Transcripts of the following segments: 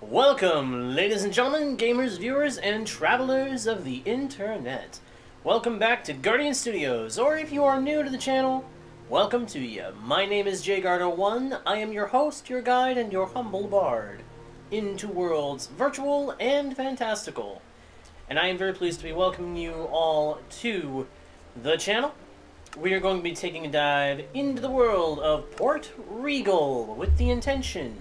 Welcome, ladies and gentlemen, gamers, viewers, and travelers of the internet. Welcome back to Guardian Studios, or if you are new to the channel, welcome to you. My name is JGuardo1. I am your host, your guide, and your humble bard into worlds virtual and fantastical. And I am very pleased to be welcoming you all to the channel. We are going to be taking a dive into the world of Port Regal with the intention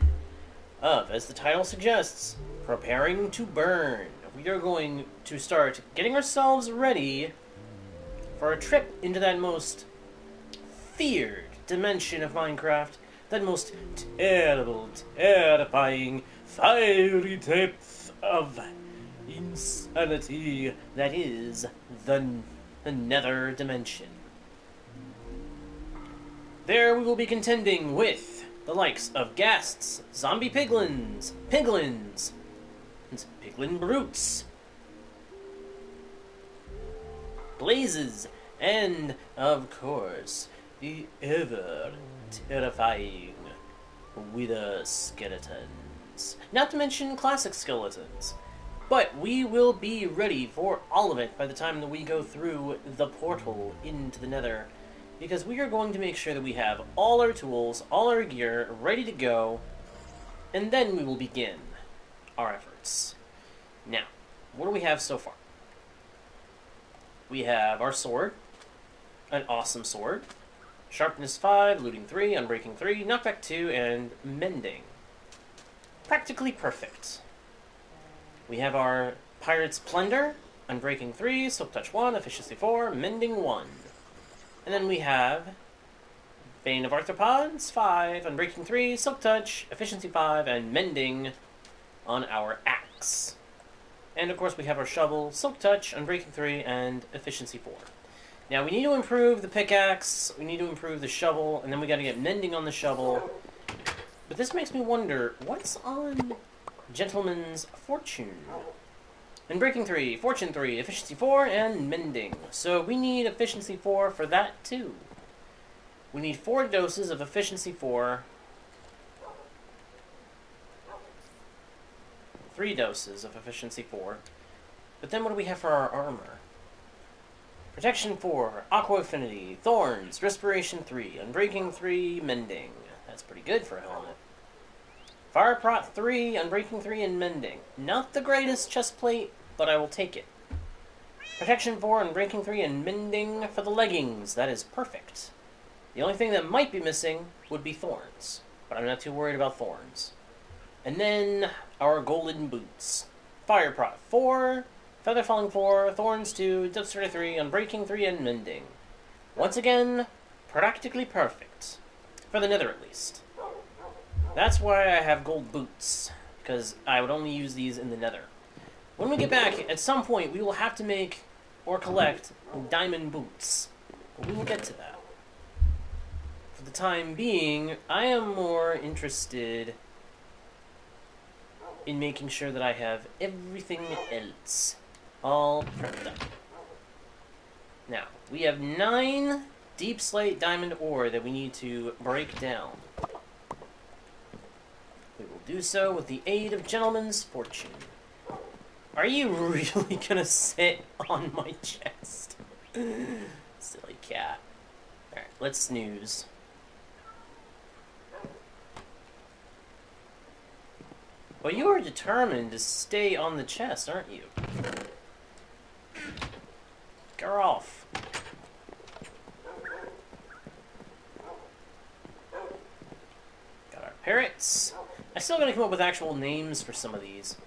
of, as the title suggests, preparing to burn. We are going to start getting ourselves ready for a trip into that most feared dimension of Minecraft, that most terrible, terrifying, fiery depth of insanity that is the Nether dimension. There we will be contending with the likes of ghasts, zombie piglins, piglin brutes, blazes, and, of course, the ever-terrifying wither skeletons. Not to mention classic skeletons. But we will be ready for all of it by the time that we go through the portal into the Nether, because we are going to make sure that we have all our tools, all our gear ready to go, and then we will begin our efforts. Now, what do we have so far? We have our sword, an awesome sword, sharpness 5, looting 3, unbreaking 3, knockback 2, and mending. Practically perfect. We have our pirate's plunder, unbreaking 3, soak touch 1, efficiency 4, mending 1. And then we have Bane of Arthropods, 5, Unbreaking 3, Silk Touch, Efficiency 5, and Mending on our axe. And of course we have our shovel, Silk Touch, Unbreaking 3, and Efficiency 4. Now we need to improve the pickaxe, we need to improve the shovel, and then we gotta get Mending on the shovel. But this makes me wonder, what's on Gentleman's Fortune? Unbreaking 3, Fortune 3, Efficiency 4, and Mending. So we need Efficiency 4 for that too. We need 4 doses of Efficiency 4. 3 doses of Efficiency 4. But then what do we have for our armor? Protection 4, Aqua Affinity, Thorns, Respiration 3, Unbreaking 3, Mending. That's pretty good for a helmet. Fire Prot 3, Unbreaking 3, and Mending. Not the greatest chest plate, but I will take it. Protection 4, Unbreaking 3, and Mending for the leggings. That is perfect. The only thing that might be missing would be thorns, but I'm not too worried about thorns. And then our golden boots. Fire Prot 4, Feather Falling 4, Thorns 2, Depth 3, Unbreaking 3, and Mending. Once again, practically perfect. For the Nether, at least. That's why I have gold boots, because I would only use these in the Nether. When we get back, at some point, we will have to make or collect diamond boots. But we will get to that. For the time being, I am more interested in making sure that I have everything else all prepped up. Now, we have 9 deep slate diamond ore that we need to break down. We will do so with the aid of Gentleman's Fortune. Are you really gonna sit on my chest? Silly cat. Alright, let's snooze. Well, you are determined to stay on the chest, aren't you? Get off. Got our parrots. I still gotta come up with actual names for some of these.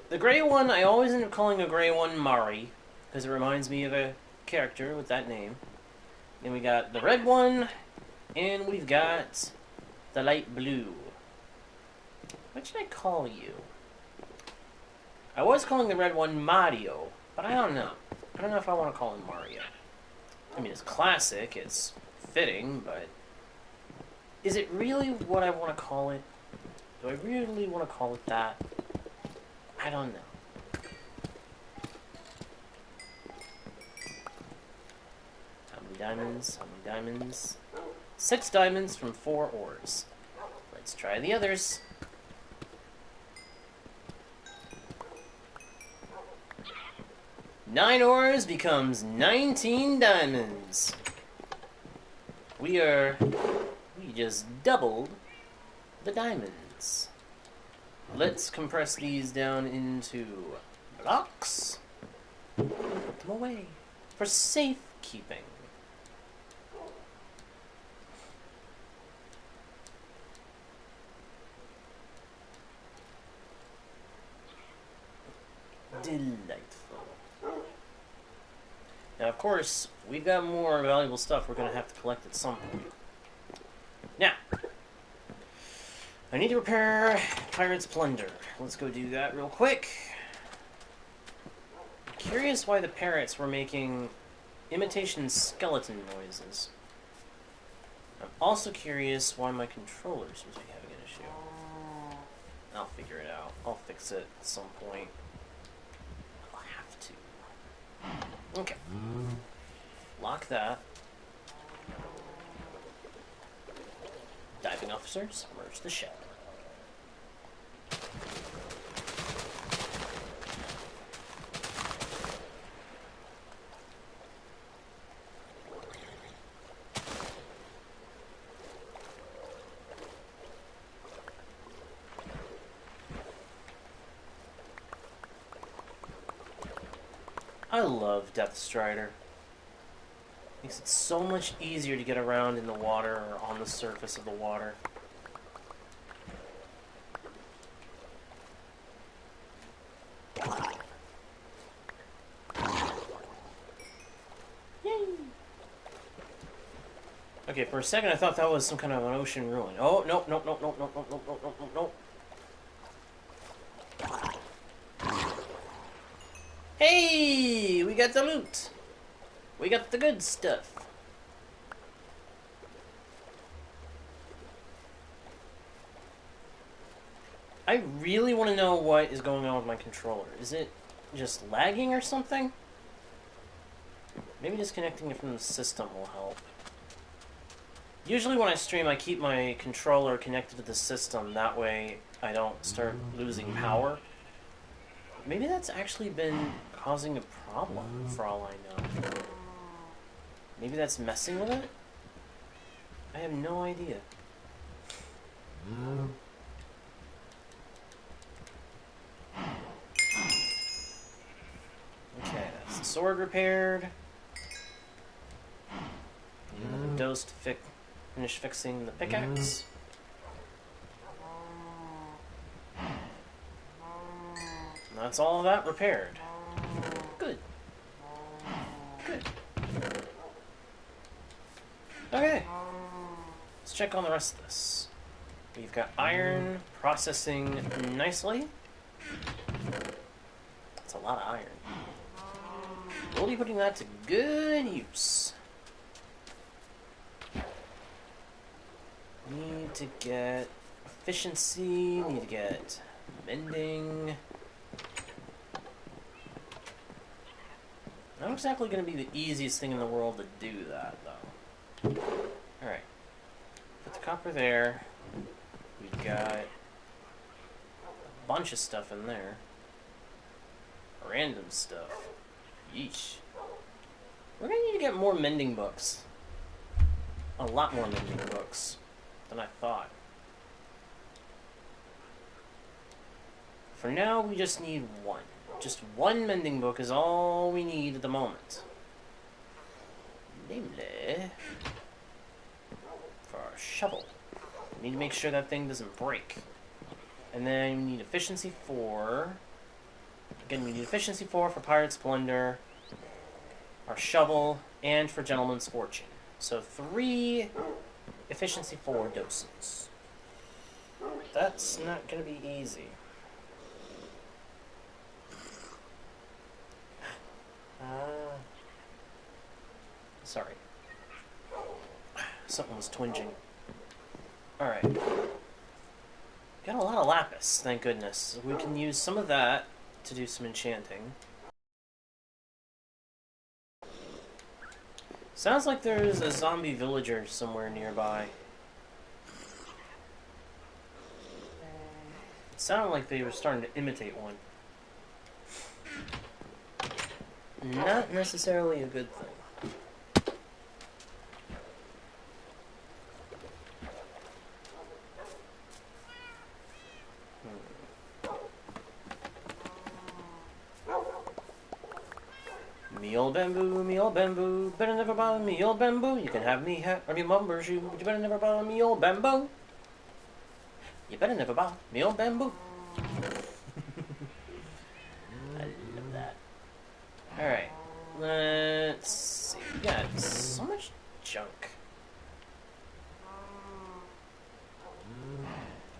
The gray one, I always end up calling a gray one Mari, because it reminds me of a character with that name. Then we got the red one, and we've got the light blue. What should I call you? I was calling the red one Mario, but I don't know. I don't know if I want to call him Mario. I mean, it's classic, it's fitting, but is it really what I want to call it? Do I really want to call it that? I don't know. How many diamonds? How many diamonds? 6 diamonds from 4 ores. Let's try the others. 9 ores becomes 19 diamonds. We just doubled the diamonds. Let's compress these down into blocks and put them away for safekeeping. Delightful. Now, of course, we've got more valuable stuff we're going to have to collect at some point. Now, I need to repair Pirate's Plunder. Let's go do that real quick. I'm curious why the parrots were making imitation skeleton noises. I'm also curious why my controller seems to be having an issue. I'll figure it out. I'll fix it at some point. I'll have to. Okay. Lock that. Diving officers, merge the ship. I love Depth Strider. Makes it so much easier to get around in the water or on the surface of the water. Yay! Okay, for a second I thought that was some kind of an ocean ruin. Oh, nope, nope, nope, nope, nope, nope, nope, nope, nope, nope, nope. Hey! We got the loot! We got the good stuff. I really want to know what is going on with my controller. Is it just lagging or something? Maybe disconnecting it from the system will help. Usually when I stream, I keep my controller connected to the system. That way I don't start losing power. Maybe that's actually been causing a problem, for all I know. Maybe that's messing with it? I have no idea. Okay, that's the sword repaired. Another dose to finish fixing the pickaxe. And that's all of that repaired. Good. Good. Okay. Let's check on the rest of this. We've got iron processing nicely. That's a lot of iron. We'll be putting that to good use. Need to get efficiency, need to get mending. Not exactly going to be the easiest thing in the world to do that, though. Alright. Put the copper there. We've got a bunch of stuff in there. Random stuff. Yeesh. We're going to need to get more mending books. A lot more mending books than I thought. For now, we just need one. Just one mending book is all we need at the moment. Namely, for our shovel. We need to make sure that thing doesn't break. And then we need efficiency 4. Again, we need efficiency 4 for Pirate's Plunder, our shovel, and for Gentleman's Fortune. So 3 efficiency 4 doses. That's not going to be easy. Sorry. Something was twinging. Alright. Got a lot of lapis, thank goodness. We can use some of that to do some enchanting. Sounds like there's a zombie villager somewhere nearby. It sounded like they were starting to imitate one. not necessarily a good thing. Me old bamboo, better never bother me old bamboo. You can have me hat or me lumber shoe, but you better never bother me old bamboo. You better never bother me old bamboo. I love that. Alright, let's see. We got so much junk.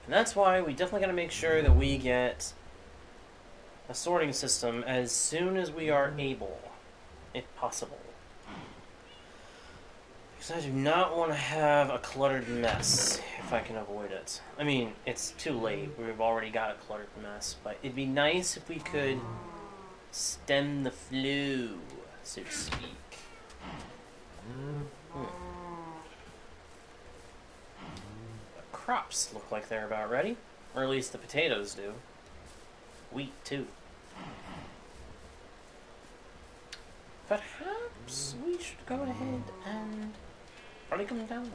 And that's why we definitely gotta make sure that we get a sorting system as soon as we are able. If possible. Because I do not want to have a cluttered mess if I can avoid it. I mean, it's too late. We've already got a cluttered mess. But it'd be nice if we could stem the flow, so to speak. The crops look like they're about ready. Or at least the potatoes do. Wheat, too. Perhaps we should go ahead and break them down.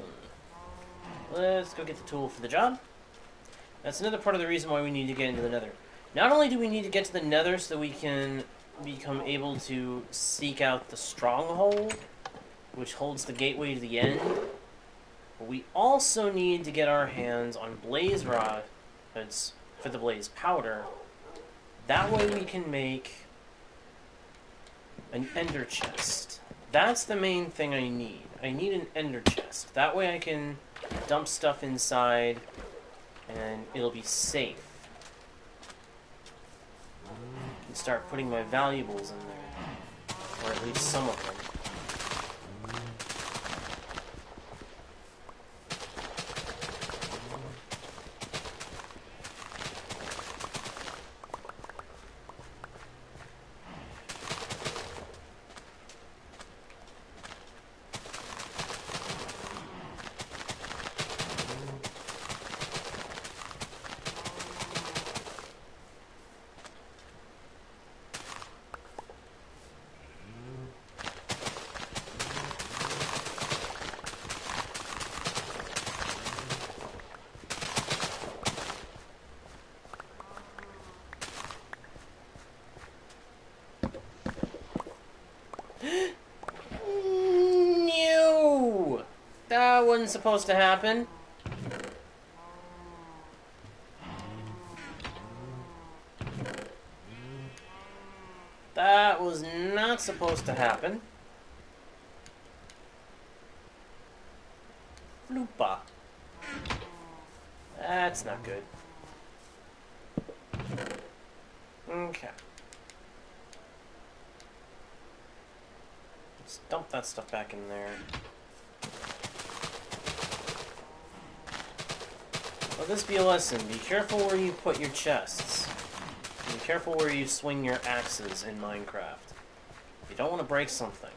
Let's go get the tool for the job. That's another part of the reason why we need to get into the Nether. Not only do we need to get to the Nether so that we can become able to seek out the stronghold, which holds the gateway to the end, but we also need to get our hands on blaze rods for the blaze powder. That way we can make an ender chest. That's the main thing I need. I need an ender chest. That way I can dump stuff inside and it'll be safe. I can start putting my valuables in there. Or at least some of them. No! That wasn't supposed to happen. That was not supposed to happen. Floopa. That's not good. Okay. Let's dump that stuff back in there. Let this be a lesson. Be careful where you put your chests. Be careful where you swing your axes in Minecraft. You don't want to break something.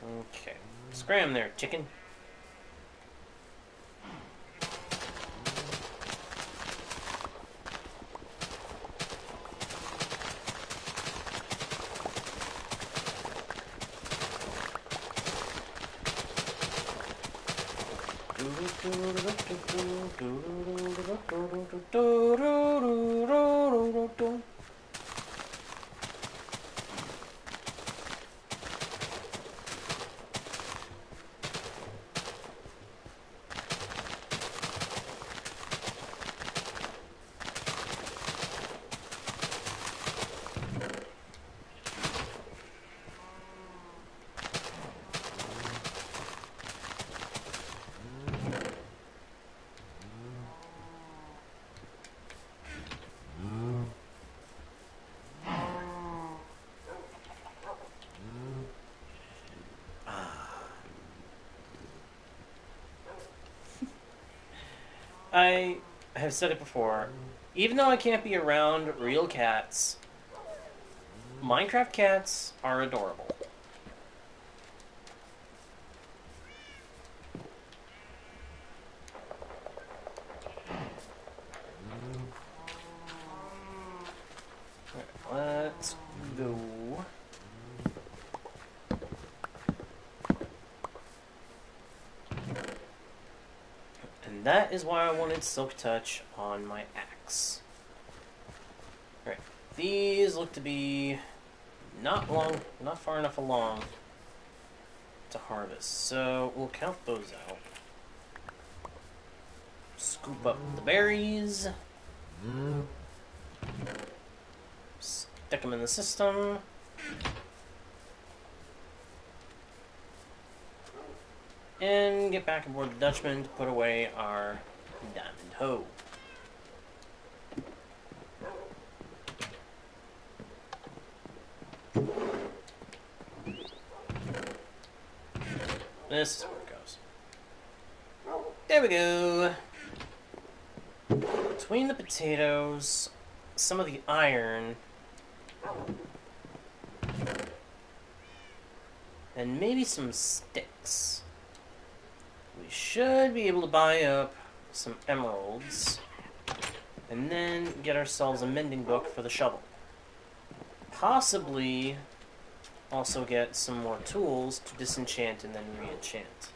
Okay. Scram there, chicken. I have said it before, even though I can't be around real cats, Minecraft cats are adorable. And that is why I wanted Silk Touch on my axe. Alright, these look to be not far enough along to harvest. So we'll count those out. Scoop up the berries. Stick them in the system. And get back aboard the Dutchman to put away our diamond hoe. This is where it goes. There we go. Between the potatoes, some of the iron, and maybe some sticks, we should be able to buy up some emeralds and then get ourselves a mending book for the shovel. Possibly also get some more tools to disenchant and then re-enchant,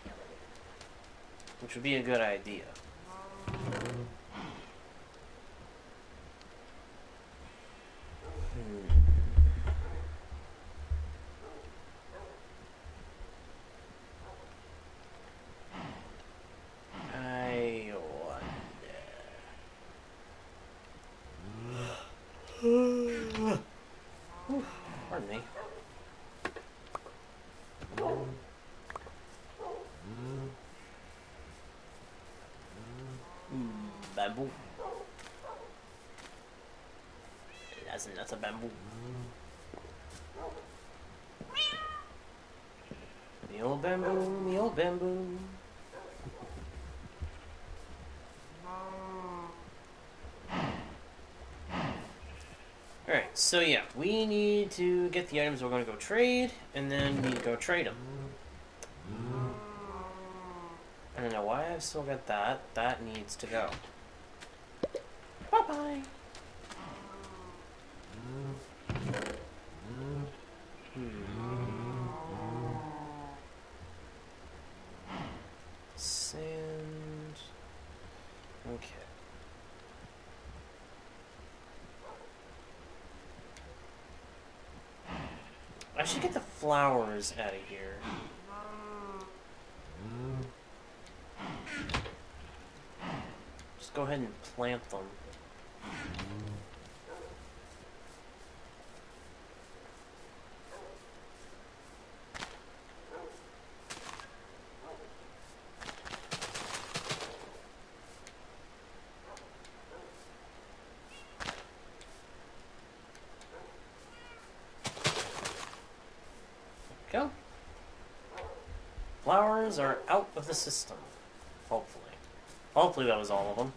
which would be a good idea. I wonder. Pardon me. Bamboo. That's a bamboo. Me old bamboo, me old bamboo. Alright, so yeah, we need to get the items we're going to go trade, and then we need to go trade them. I don't know why I've still got that. That needs to go. Bye-bye! Sand... Okay. I should get the flowers out of here. Just go ahead and plant them. Go. Flowers are out of the system. Hopefully. Hopefully that was all of them.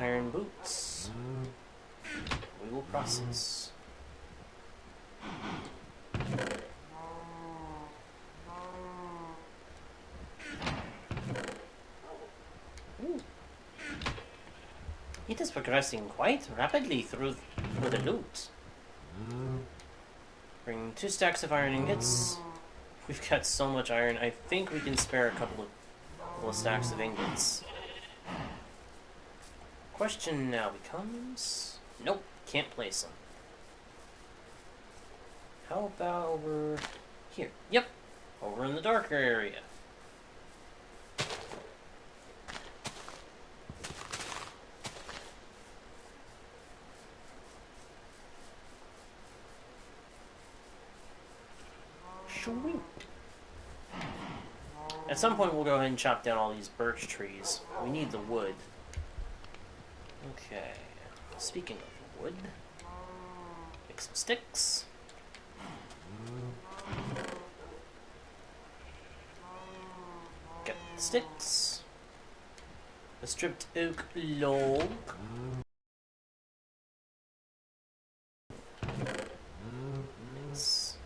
Iron boots. We will process. It is progressing quite rapidly through the loot. Bring 2 stacks of iron ingots. We've got so much iron, I think we can spare a couple of stacks of ingots. Question now becomes... Nope, can't place them. How about over here? Yep, over in the darker area. Sweet. At some point we'll go ahead and chop down all these birch trees. We need the wood. Okay. Speaking of wood, make some sticks. Get the sticks. A stripped oak log. Nice.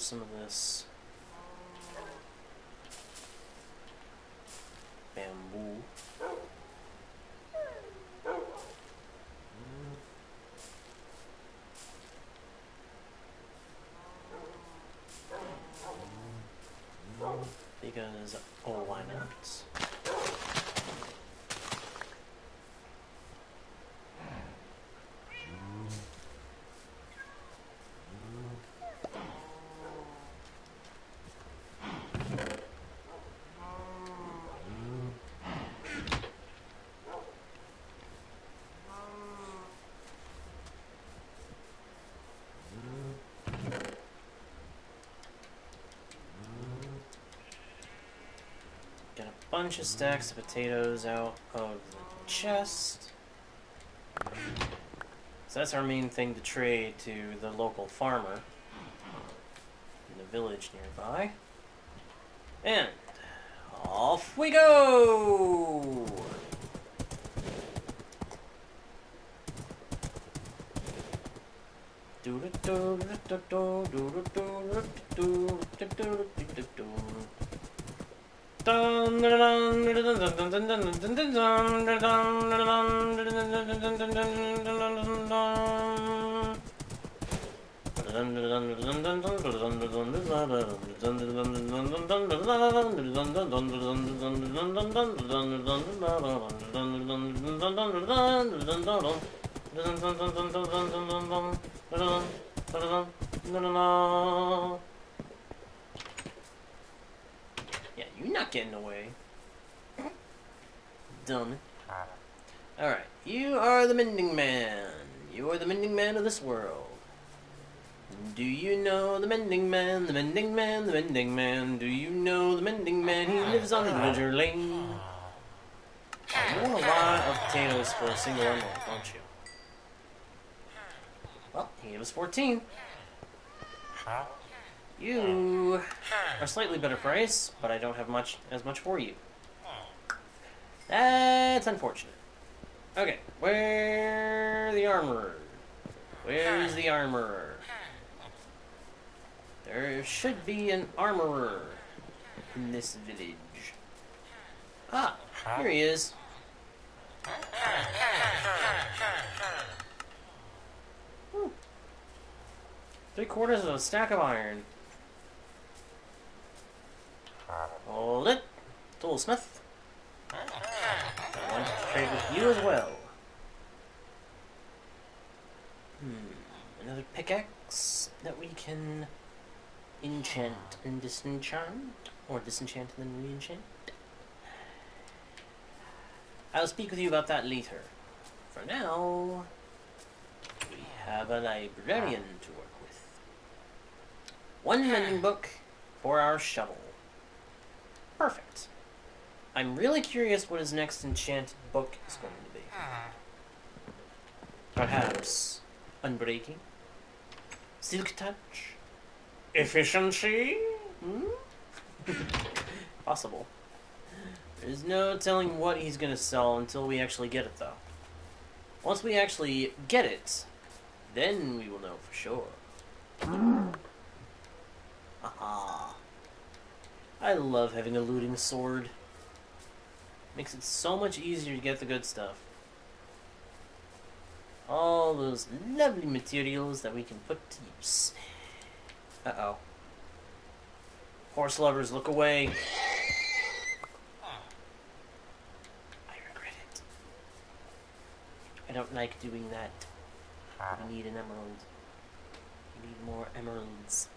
some of this bamboo. Because, oh, why not? Get a bunch of stacks of potatoes out of the chest. So that's our main thing to trade to the local farmer in the village nearby. And off we go! Yeah, you're not getting away. Dumb. Alright, you are the mending man. You are the mending man of this world. Do you know the mending man, the mending man, the mending man? Do you know the mending man? He lives on Villager Lane. You want a lot of potatoes for a single emerald, don't you? Well, he gave us 14. You are slightly better price, but I don't have as much for you. That's unfortunate. Okay, where the armorer? Where's the armorer? There should be an armorer in this village. Ah, here he is. Whew. 3/4 of a stack of iron. Hold it, toolsmith. I want to trade with you as well. Another pickaxe that we can enchant and disenchant, or disenchant and then re-enchant. I'll speak with you about that later. For now, we have a librarian to work with. One mending book for our shovel. Perfect. I'm really curious what his next enchanted book is going to be. Perhaps Unbreaking? Silk Touch? Efficiency? Possible. There's no telling what he's going to sell until we actually get it, though. Once we actually get it, then we will know for sure. Aha. I love having a looting sword. Makes it so much easier to get the good stuff. All those lovely materials that we can put to use. Uh-oh. Horse lovers, look away. I regret it. I don't like doing that. We need an emerald. We need more emeralds.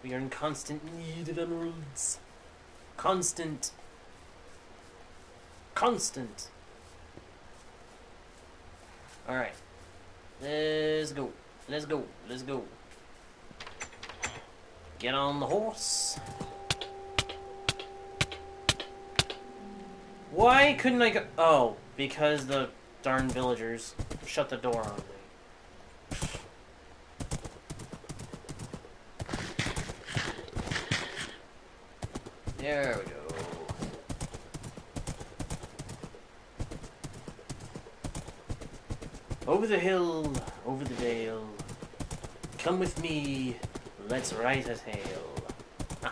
We are in constant need of emeralds. Constant. Alright. Let's go. Let's go. Let's go. Get on the horse. Why couldn't I go? Oh, because the darn villagers shut the door on me. There we go. Over the hill, over the dale, Come with me. Let's write a tale. I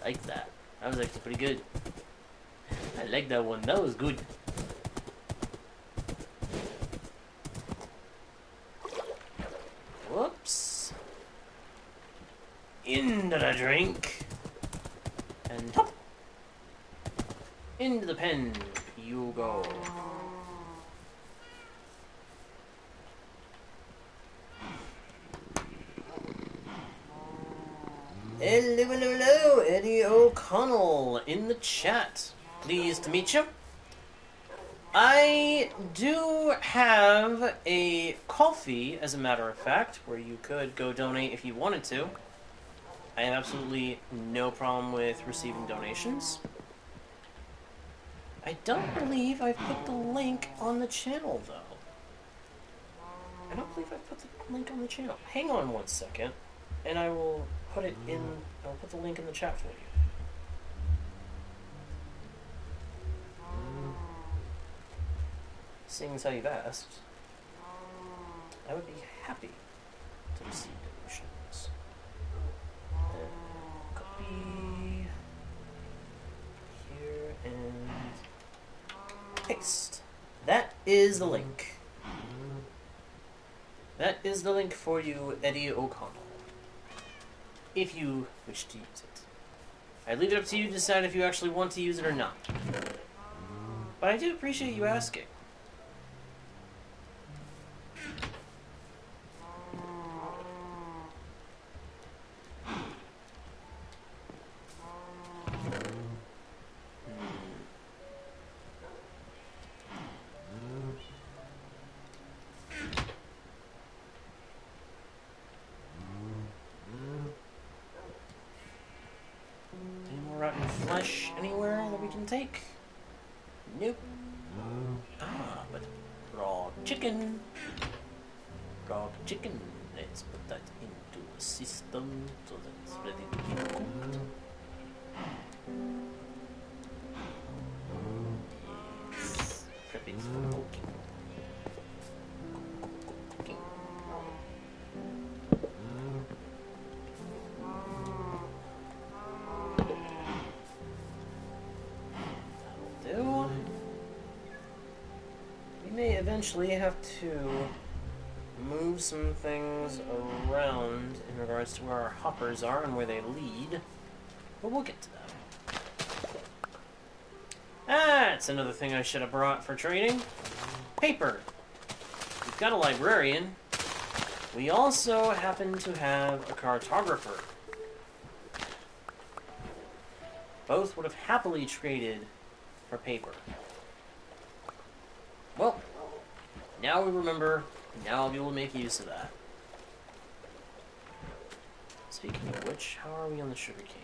like that. That was actually pretty good. I like that one. That was good. Whoops. Into the drink. And hop. Into the pen you go. Hello, hello, hello, Eddie O'Connell in the chat. Pleased to meet you. I do have a coffee, as a matter of fact, where you could go donate if you wanted to. I have absolutely no problem with receiving donations. I don't believe I've put the link on the channel, though. I don't believe I've put the link on the channel. Hang on one second, and I will put it in. I'll put the link in the chat for you. Seeing as how you've asked, I would be happy to receive donations. And copy here and paste. That is the link. That is the link for you, Eddie O'Connell, if you wish to use it. I leave it up to you to decide if you actually want to use it or not. But I do appreciate you asking. Rotten flesh anywhere that we can take? Nope. Ah, but raw chicken. Raw chicken. Let's put that into a system so that it's ready to be cooked. Yes. Prep it for cooking. Cooking. We may eventually have to move some things around in regards to where our hoppers are and where they lead, but we'll get to that. That's another thing I should have brought for trading. Paper. We've got a librarian. We also happen to have a cartographer. Both would have happily traded for paper. Well, now we remember, now I'll be able to make use of that. Speaking of which, how are we on the sugarcane?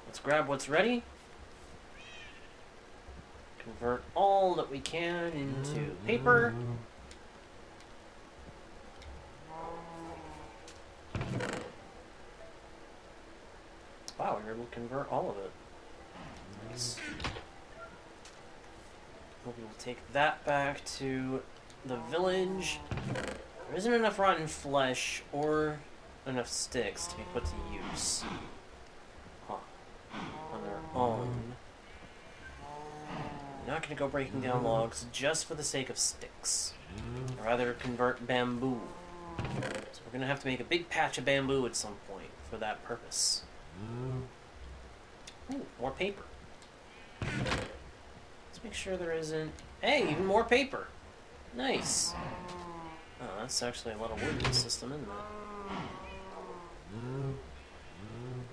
Let's grab what's ready. Convert all that we can into paper. Wow, we were able to convert all of it. Nice. We'll be able to take that back to the village. There isn't enough rotten flesh or enough sticks to be put to use. Huh. On their own. I'm not going to go breaking down logs just for the sake of sticks. I'd rather convert bamboo. So we're going to have to make a big patch of bamboo at some point for that purpose. Ooh, more paper. Let's make sure there isn't... Hey, even more paper! Nice! Oh, that's actually a lot of wood in the system, isn't it?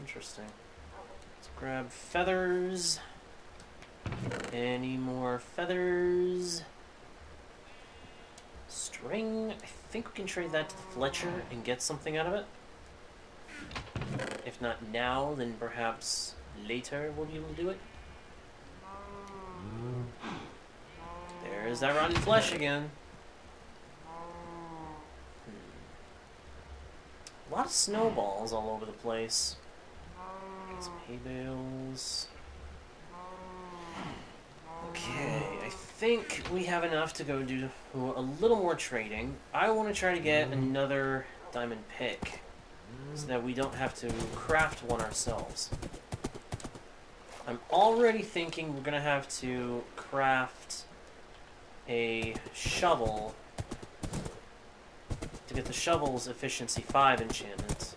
Interesting. Let's grab feathers. Any more feathers? String. I think we can trade that to the Fletcher and get something out of it. If not now, then perhaps later we'll be able to do it. There's that rotten flesh again. A lot of snowballs all over the place. Get some hay bales. Okay, I think we have enough to go do a little more trading. I want to try to get another diamond pick so that we don't have to craft one ourselves. I'm already thinking we're going to have to craft a shovel to get the shovel's efficiency 5 enchantment.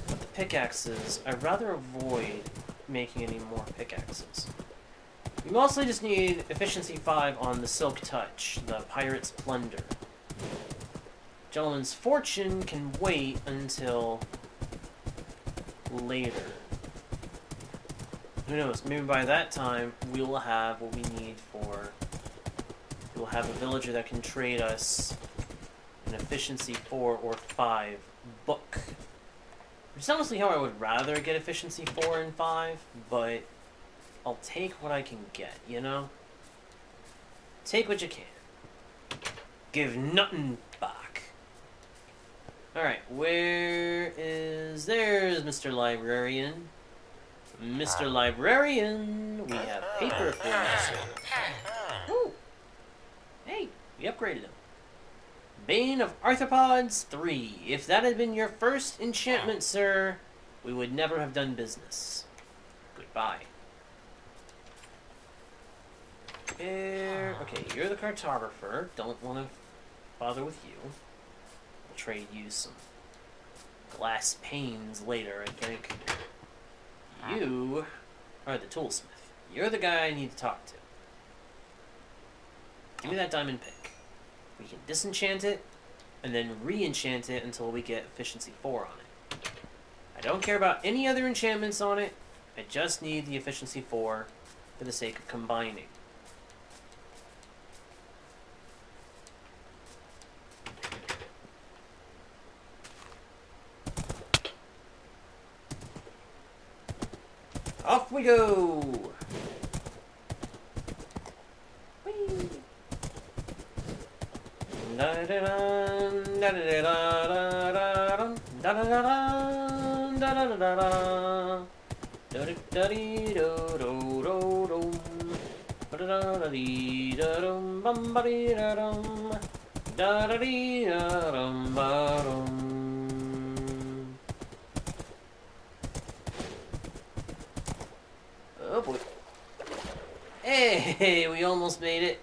But the pickaxes, I'd rather avoid making any more pickaxes. We mostly just need efficiency 5 on the Silk Touch, the Pirate's Plunder. Gentleman's Fortune can wait until later. Who knows, maybe by that time we will have what we need for... We'll have a villager that can trade us an efficiency 4 or 5 book. Which is honestly how I would rather get efficiency 4 and 5, but I'll take what I can get, you know? Take what you can. Give nothing back. Alright, there's Mr. Librarian. Mr. Librarian, we have paper for you, sir. Ooh. Hey, we upgraded him. Bane of Arthropods 3. If that had been your first enchantment, sir, we would never have done business. Goodbye. Okay, you're the cartographer. Don't want to bother with you. We'll trade you some glass panes later, I think. You are the toolsmith. You're the guy I need to talk to. Give me that diamond pick. We can disenchant it, and then re-enchant it until we get efficiency 4 on it. I don't care about any other enchantments on it. I just need the efficiency 4 for the sake of combining. Off we go! Whee! Oh boy. Hey, we almost made it.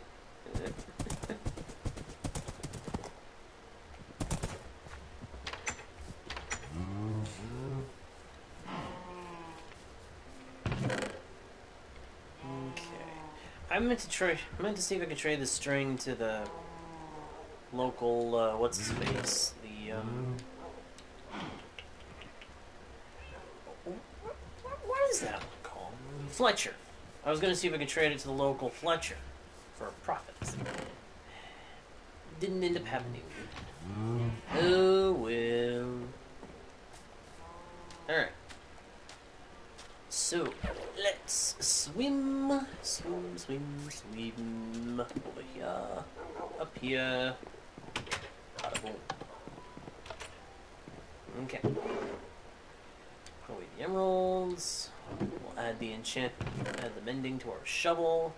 I meant to see if I could trade the string to the local, what's his face? The, what is that one called? Fletcher. I was gonna see if I could trade it to the local Fletcher for a profit. Didn't end up happening. Oh, well. Alright. So, let's swim. Swim. Over here. Up here. Bada boom. Okay. Put away the emeralds. We'll add the add the mending to our shovel.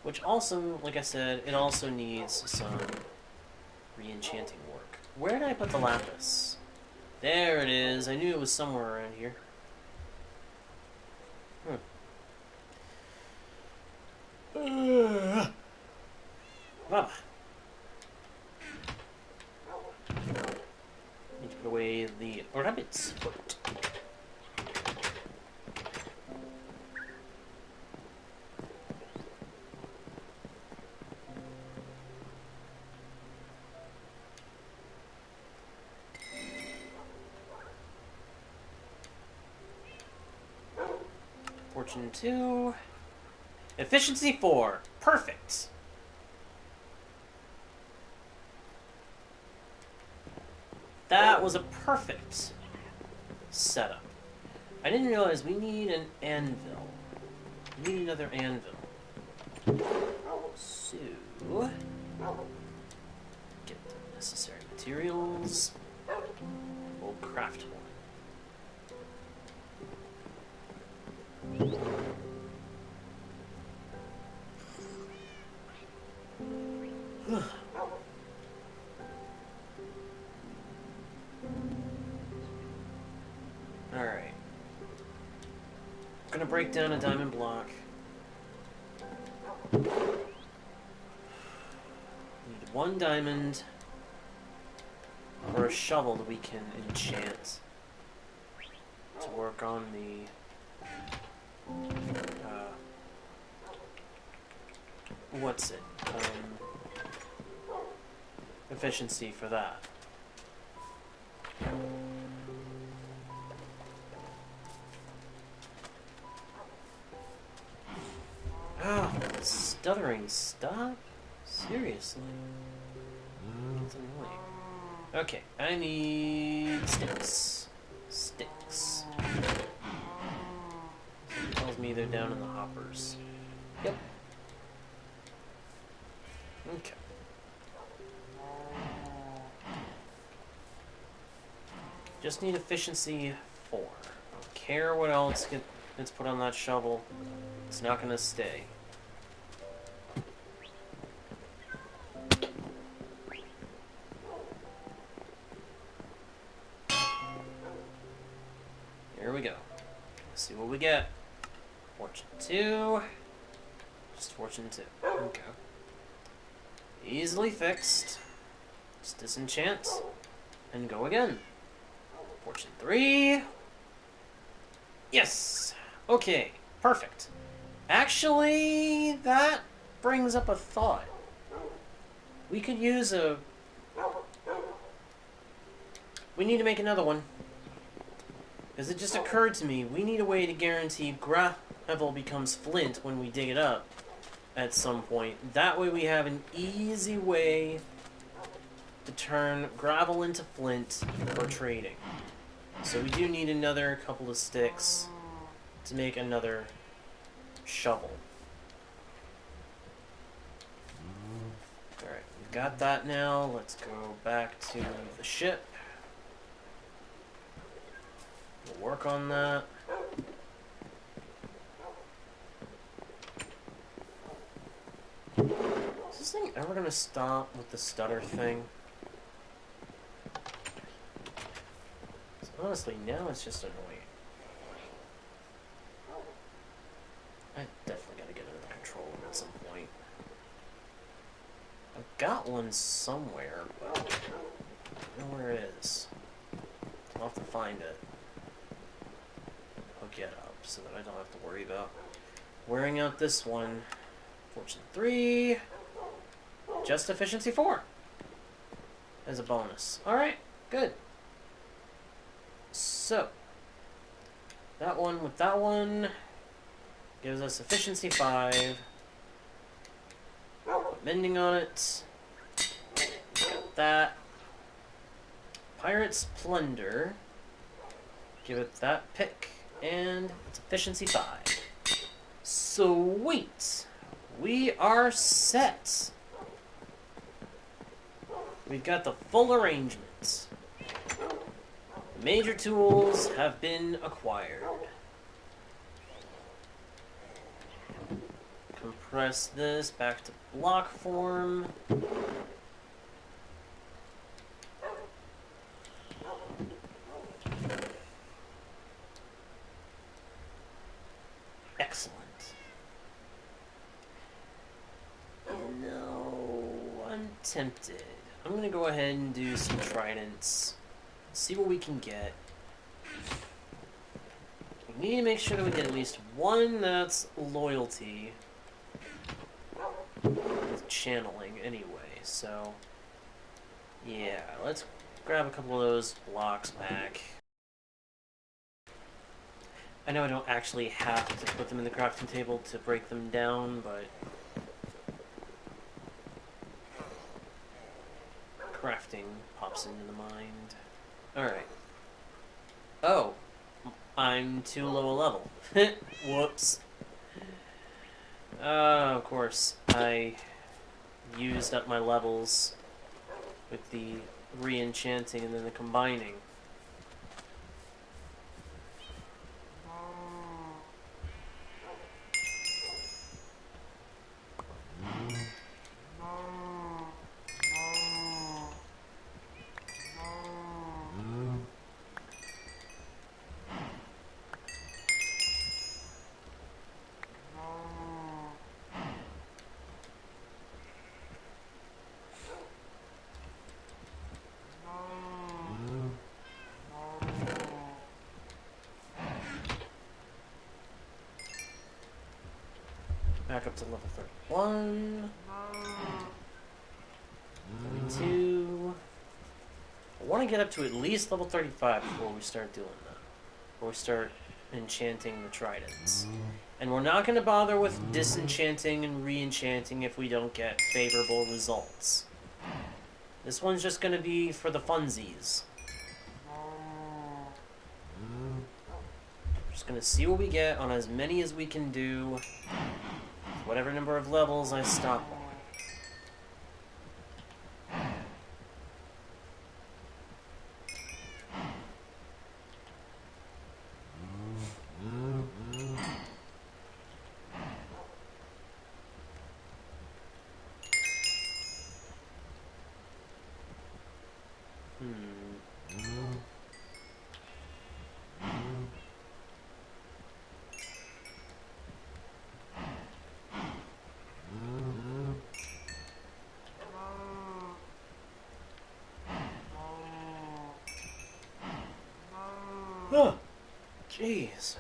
Which also, like I said, it also needs some re-enchanting work. Where did I put the lapis? There it is. I knew it was somewhere around here. Baba. Need to put away the rabbit's foot. Fortune 2. Efficiency 4. Perfect. That was a perfect setup. I didn't realize we need an anvil. We need another anvil. So, get the necessary materials. We'll craft one. gonna break down a diamond block. Need 1 diamond or a shovel that we can enchant to work on the what's it? Efficiency for that. Oh, stuttering, stop? Seriously? It's annoying. Okay, I need sticks. Sticks. It tells me they're down in the hoppers. Yep. Okay. Just need efficiency 4. Don't care what else gets put on that shovel. It's not gonna stay. Here we go. Let's see what we get. Fortune 2. Just fortune 2. Okay. Easily fixed. Just disenchant. And go again. Fortune 3. Yes! Okay, perfect. Actually, that brings up a thought. We could use a... We need to make another one. Because it just occurred to me, we need a way to guarantee gravel becomes flint when we dig it up at some point. That way we have an easy way to turn gravel into flint for trading. So we do need another couple of sticks to make another shovel. Alright, we've got that now. Let's go back to the ship. We'll work on that. Is this thing ever going to stop with the stutter thing? Honestly, now it's just annoying. I definitely gotta get it under control at some point. I've got one somewhere, but I don't know where it is. I'll have to find it. Hook it up so that I don't have to worry about wearing out this one. Fortune 3. Just efficiency 4. As a bonus. Alright, good. So, that one with that one gives us efficiency 5. Put mending on it. Got that. Pirate's Plunder. Give it that pick. And it's efficiency 5. Sweet! We are set. We've got the full arrangements. Major tools have been acquired. Compress this back to block form. Excellent. No, I'm tempted. I'm gonna go ahead and do some tridents. See what we can get. We need to make sure that we get at least one that's loyalty with channeling anyway, so yeah, let's grab a couple of those blocks back. I know I don't actually have to put them in the crafting table to break them down, but crafting pops into the mind. Alright. Oh. I'm too low a level. Whoops. Of course. I used up my levels with the re-enchanting and then the combining. back up to level 31. 32. I want to get up to at least level 35 before we start doing that. Before we start enchanting the tridents. And we're not going to bother with disenchanting and re-enchanting if we don't get favorable results. This one's just going to be for the funsies. Just going to see what we get on as many as we can do. Whatever number of levels I stop on. Oh, jeez.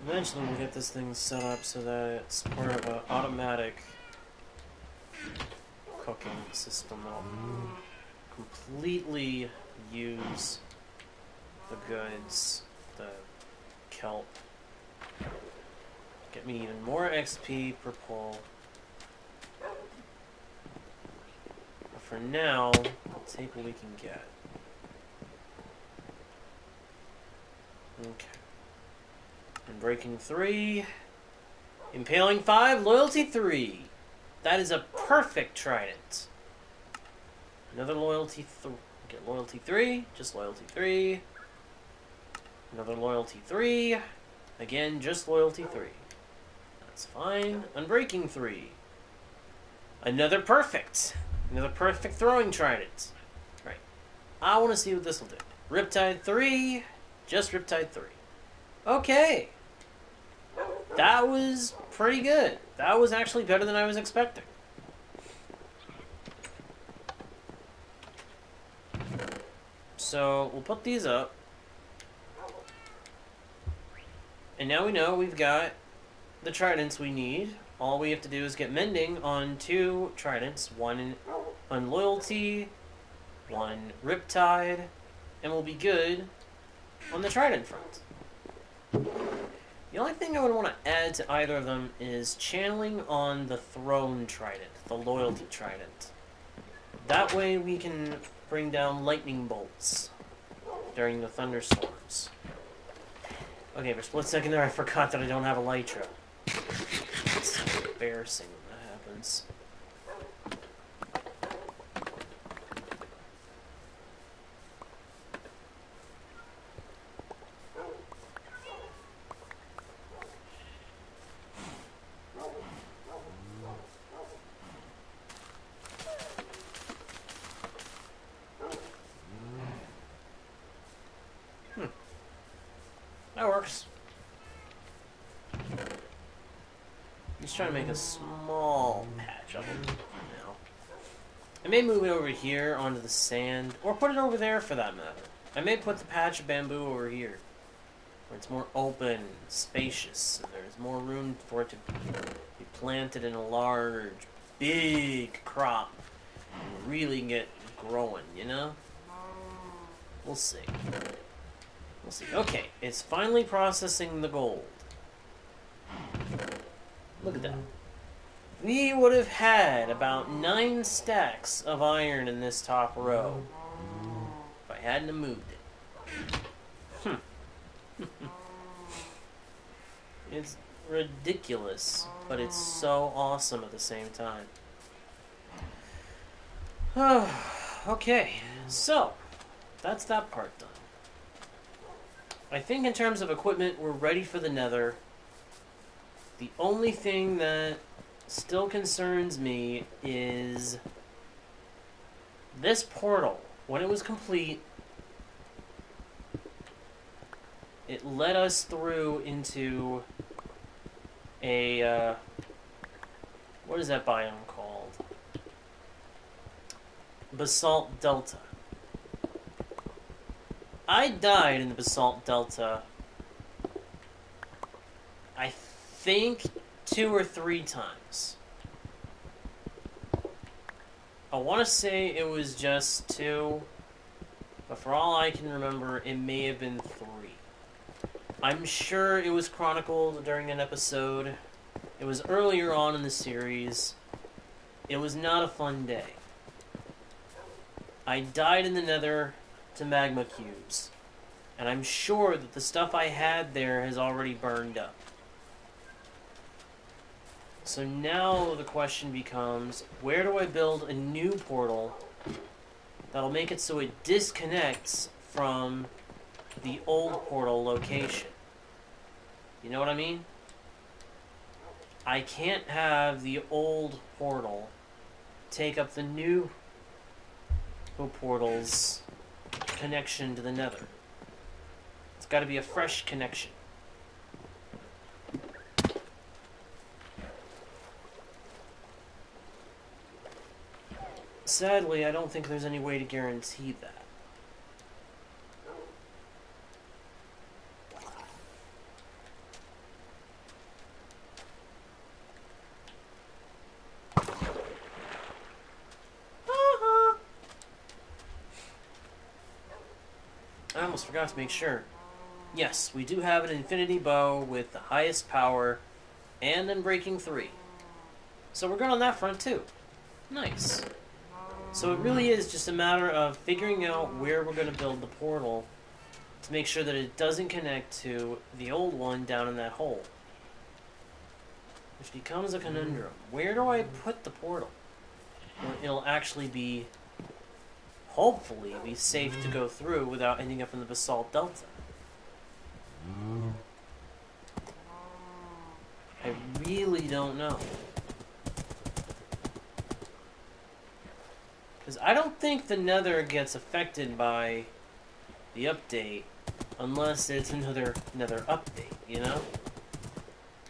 Eventually we'll get this thing set up so that it's part of an automatic cooking system that'll completely use the goods, the kelp. Get me even more XP per pull. But for now, I'll take what we can get. Okay. And breaking 3. Impaling 5, loyalty 3. That is a perfect trident. Another loyalty 3. Get loyalty 3, just loyalty 3. Another loyalty 3. Again, just loyalty 3. That's fine. Unbreaking 3. Another perfect. Another perfect throwing trident. Right. I want to see what this will do. Riptide 3. Just Riptide 3. Okay. That was pretty good. That was actually better than I was expecting. So, we'll put these up. And now we know we've got the tridents we need. All we have to do is get mending on 2 tridents. One on loyalty, one riptide, and we'll be good on the trident front. The only thing I would want to add to either of them is channeling on the throne trident, the loyalty trident. That way we can bring down lightning bolts during the thunderstorms. Okay, for a split second there I forgot that I don't have elytra. It's embarrassing when that happens. That works. Just trying to make a small patch of them for now. I may move it over here onto the sand, or put it over there for that matter. I may put the patch of bamboo over here, where it's more open, spacious, and there's more room for it to be planted in a large, big crop and really get growing, you know? We'll see. We'll see. Okay, it's finally processing the gold. Look at that. We would have had about 9 stacks of iron in this top row if I hadn't have moved it. It's ridiculous, but it's so awesome at the same time. Okay, so that's that part done. I think in terms of equipment, we're ready for the Nether. The only thing that still concerns me is this portal. When it was complete, it led us through into a, what is that biome called? Basalt Delta. I died in the Basalt Delta, I think 2 or 3 times. I want to say it was just 2, but for all I can remember, it may have been 3. I'm sure it was chronicled during an episode. It was earlier on in the series. It was not a fun day. I died in the Nether to magma cubes, and I'm sure that the stuff I had there has already burned up. So now the question becomes, where do I build a new portal that'll make it so it disconnects from the old portal location? You know what I mean? I can't have the old portal take up the new portal's connection to the Nether. It's got to be a fresh connection. Sadly, I don't think there's any way to guarantee that. I almost forgot to make sure. Yes, we do have an infinity bow with the highest power and Unbreaking 3. So we're good on that front too. Nice. So it really is just a matter of figuring out where we're going to build the portal to make sure that it doesn't connect to the old one down in that hole. Which becomes a conundrum. Where do I put the portal? Where it'll actually be, hopefully, be safe to go through without ending up in the Basalt Delta. I really don't know. Because I don't think the Nether gets affected by the update unless it's another Nether update, you know?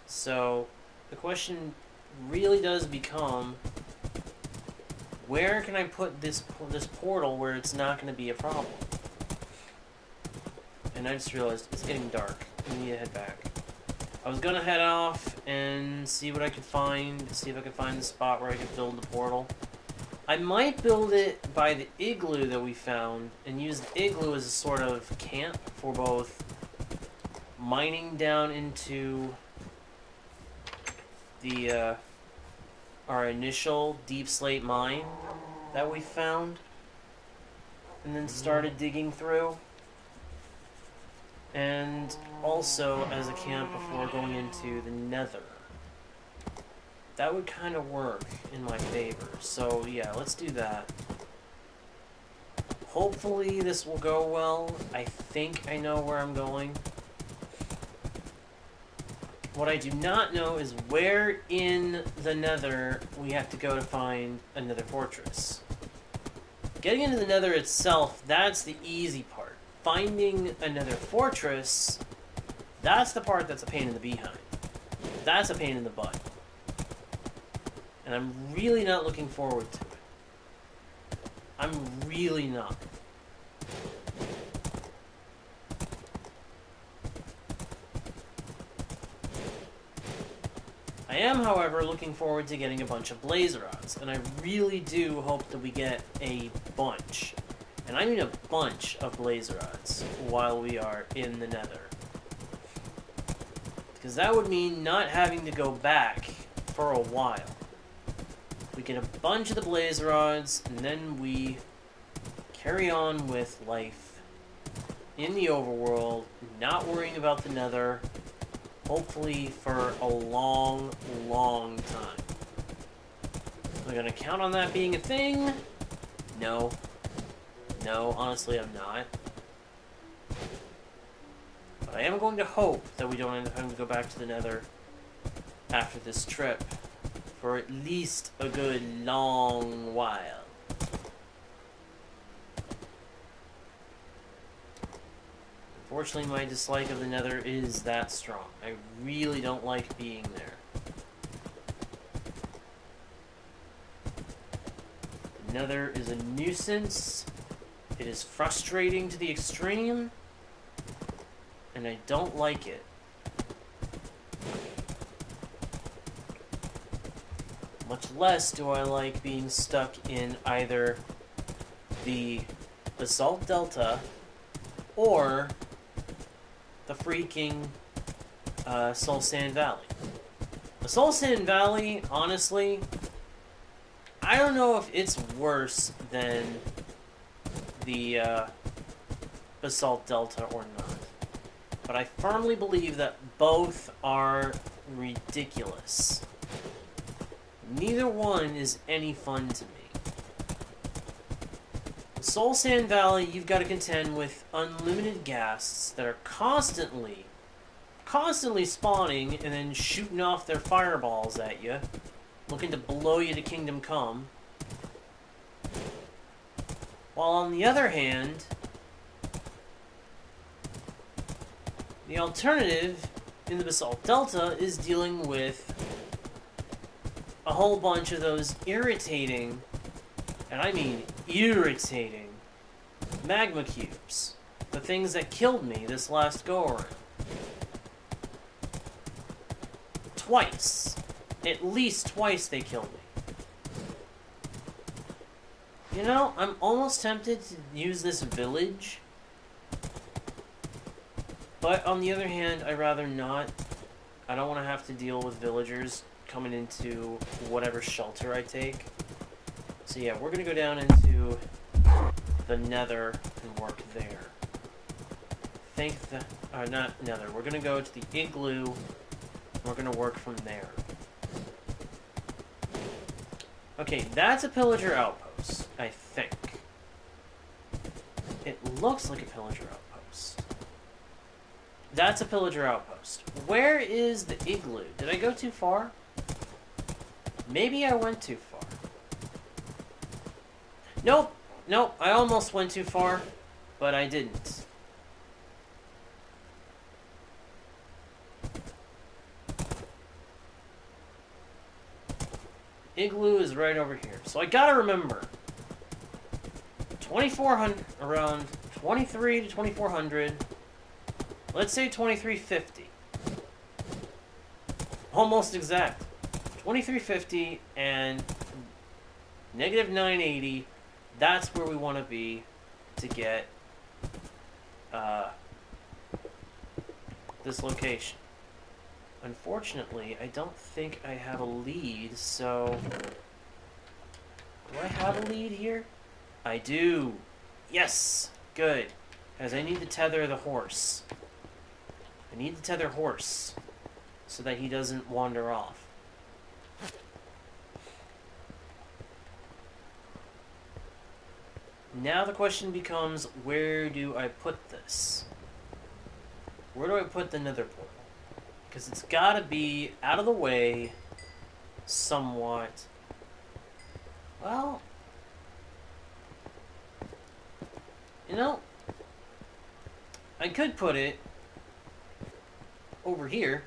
So, the question really does become, where can I put this portal where it's not going to be a problem? And I just realized it's getting dark. I need to head back. I was going to head off and see what I could find, see if I could find the spot where I could build the portal. I might build it by the igloo that we found and use the igloo as a sort of camp for both mining down into the our initial deep slate mine that we found and then started digging through, and also as a camp before going into the Nether. That would kind of work in my favor. So yeah, let's do that. Hopefully this will go well. I think I know where I'm going. What I do not know is where in the Nether we have to go to find a Nether fortress. Getting into the Nether itself, that's the easy part. Finding a Nether fortress, that's the part that's a pain in the behind. That's a pain in the butt. And I'm really not looking forward to it. I'm really not. I am, however, looking forward to getting a bunch of blaze rods, and I really do hope that we get a bunch. And I mean a bunch of blaze rods while we are in the Nether. Because that would mean not having to go back for a while. We get a bunch of the blaze rods, and then we carry on with life in the overworld, not worrying about the Nether, hopefully for a long, long time. Am I going to count on that being a thing? No. No, honestly, I'm not. But I am going to hope that we don't end up having to go back to the Nether after this trip for at least a good long while. Unfortunately, my dislike of the Nether is that strong. I really don't like being there. The Nether is a nuisance, It is frustrating to the extreme, and I don't like it. Much less do I like being stuck in either the Basalt Delta or the freaking Soul Sand Valley. The Soul Sand Valley, honestly, I don't know if it's worse than the Basalt Delta or not. But I firmly believe that both are ridiculous. Neither one is any fun to me. The Soul Sand Valley, you've got to contend with unlimited ghasts that are constantly spawning and then shooting off their fireballs at you, looking to blow you to Kingdom Come. While on the other hand, the alternative in the Basalt Delta is dealing with a whole bunch of those irritating, and I mean irritating, magma cubes. The things that killed me this last go-around. Twice. At least twice they killed me. You know, I'm almost tempted to use this village. But on the other hand, I'd rather not. I don't want to have to deal with villagers coming into whatever shelter I take. So yeah, we're going to go down into the Nether and work there. Not Nether. We're going to go to the Igloo. We're going to work from there. Okay, that's a pillager outpost, I think. It looks like a pillager outpost. That's a pillager outpost. Where is the Igloo? Did I go too far? Maybe I went too far. Nope. Nope, I almost went too far, but I didn't. Igloo is right over here. So I gotta remember, 2,400, around 23 to 2,400, let's say 2,350. Almost exact. 2,350 and negative 980, that's where we want to be to get this location. Unfortunately, I don't think I have a lead, so... Do I have a lead here? I do! Yes! Good. Because I need to tether the horse. I need to tether horse so that he doesn't wander off. Now the question becomes, where do I put this? Where do I put the Nether portal? Because it's got to be out of the way somewhat. Well, you know, I could put it over here.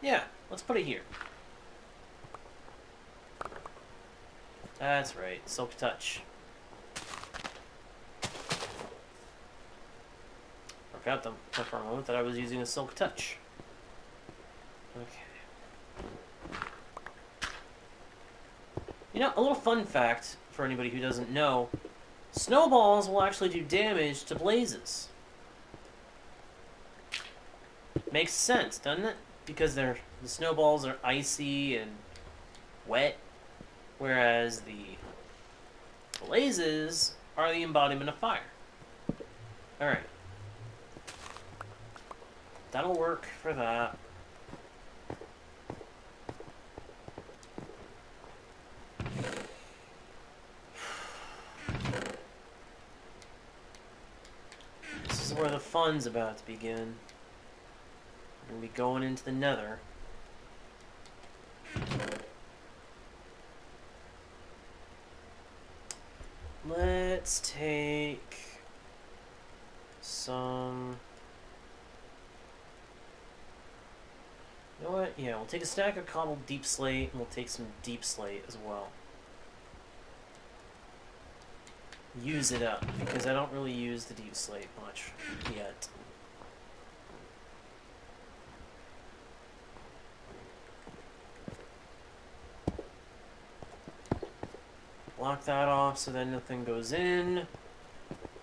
Yeah, let's put it here. That's right, Silk Touch. Forgot them for a moment that I was using a Silk Touch. Okay. You know, a little fun fact for anybody who doesn't know, snowballs will actually do damage to blazes. Makes sense, doesn't it? Because the snowballs are icy and wet, whereas the blazes are the embodiment of fire. Alright. That'll work for that. This is where the fun's about to begin. We'll be going into the Nether. Let's take some You know what? Yeah, we'll take a stack of cobbled deep slate, and we'll take some deep slate as well. Use it up, because I don't really use the deep slate much yet. Block that off so then nothing goes in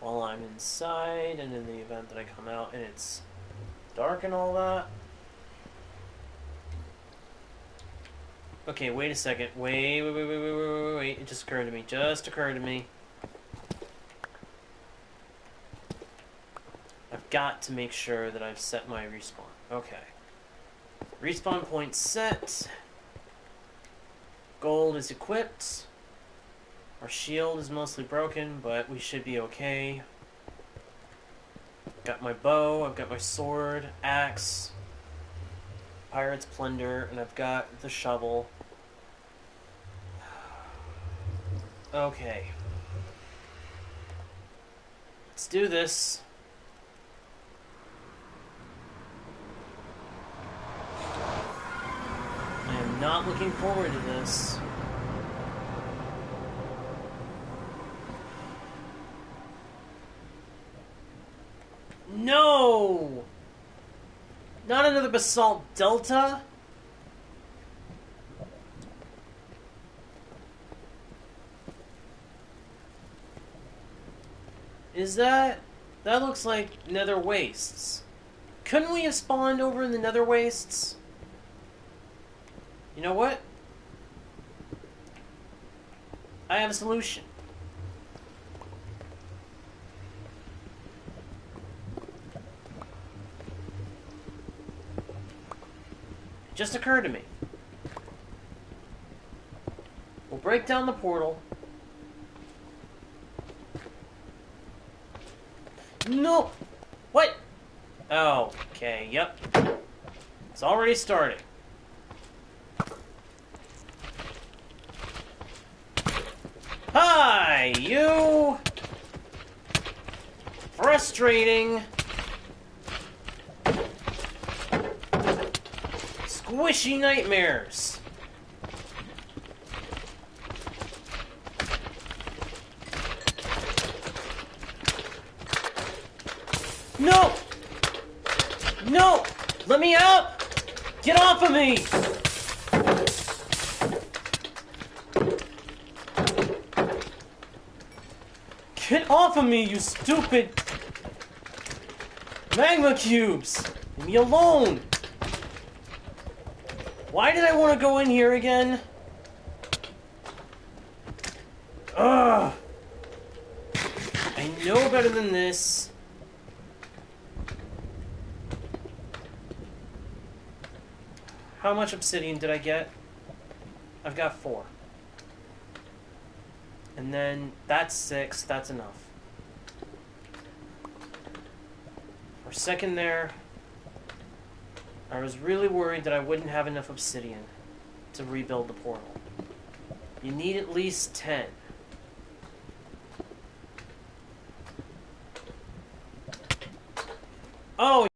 while I'm inside, and in the event that I come out and it's dark and all that. Okay, wait a second. Wait. It just occurred to me. I've got to make sure that I've set my respawn. Okay. Respawn point set. Gold is equipped. Our shield is mostly broken, but we should be okay. Got my bow, I've got my sword, axe, pirate's plunder, and I've got the shovel. Okay. Let's do this. I am not looking forward to this. No! Not another basalt delta? Is that... That looks like nether wastes. Couldn't we have spawned over in the nether wastes? You know what? I have a solution. Just occurred to me. We'll break down the portal. No! What? Oh, okay, yep. It's already starting. Hi, you! Frustrating. Squishy nightmares. No! No! Let me out! Get off of me! Get off of me, you stupid magma cubes! Leave me alone! Why did I want to go in here again? Ugh! I know better than this. How much obsidian did I get? I've got 4. And then that's 6. That's enough. For a second there, I was really worried that I wouldn't have enough obsidian to rebuild the portal. You need at least 10. Oh!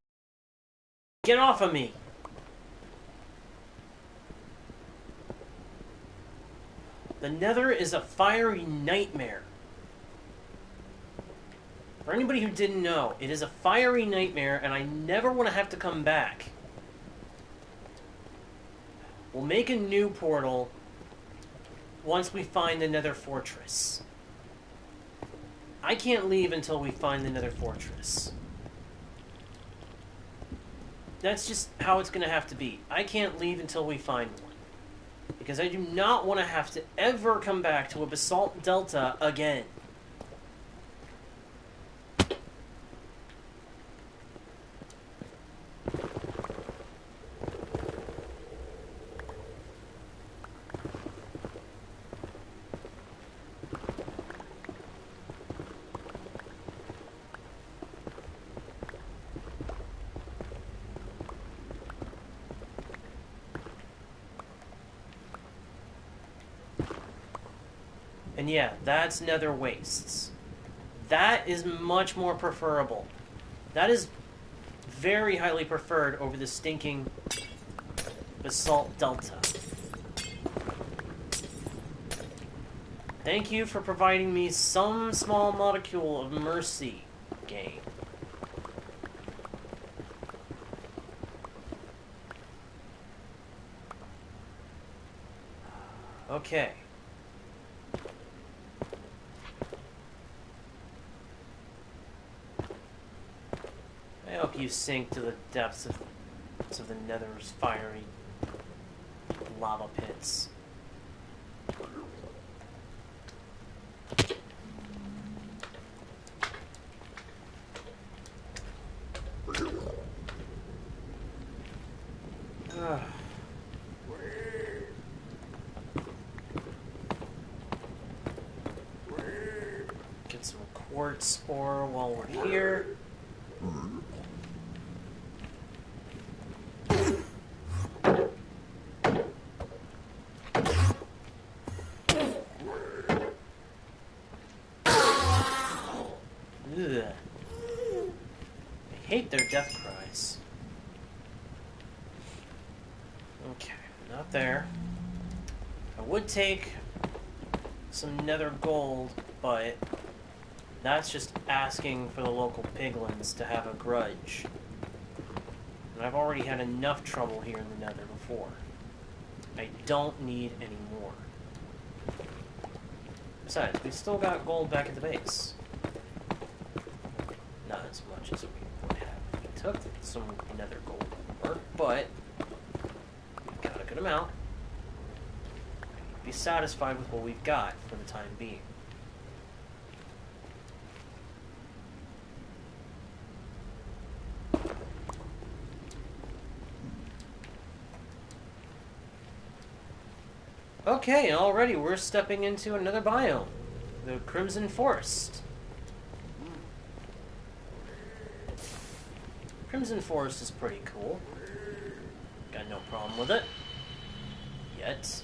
Get off of me! The Nether is a fiery nightmare. For anybody who didn't know, it is a fiery nightmare, and I never want to have to come back. We'll make a new portal once we find the Nether Fortress. I can't leave until we find the Nether Fortress. That's just how it's going to have to be. I can't leave until we find one. Because I do not want to have to ever come back to a basalt delta again. And yeah, that's nether wastes. That is much more preferable. That is very highly preferred over the stinking basalt delta. Thank you for providing me some small molecule of mercy, game. Okay. I hope you sink to the depths of the Nether's fiery lava pits. Get some quartz ore while we're here. Ugh. I hate their death cries. Okay, not there. I would take some nether gold, but that's just asking for the local piglins to have a grudge. And I've already had enough trouble here in the nether before. I don't need any more. Besides, we've still got gold back at the base. Not as much as we would have if we took some nether gold ore, but we've got a good amount. Be satisfied with what we've got for the time being. Okay, already we're stepping into another biome, the Crimson Forest. Crimson Forest is pretty cool. Got no problem with it. Yet.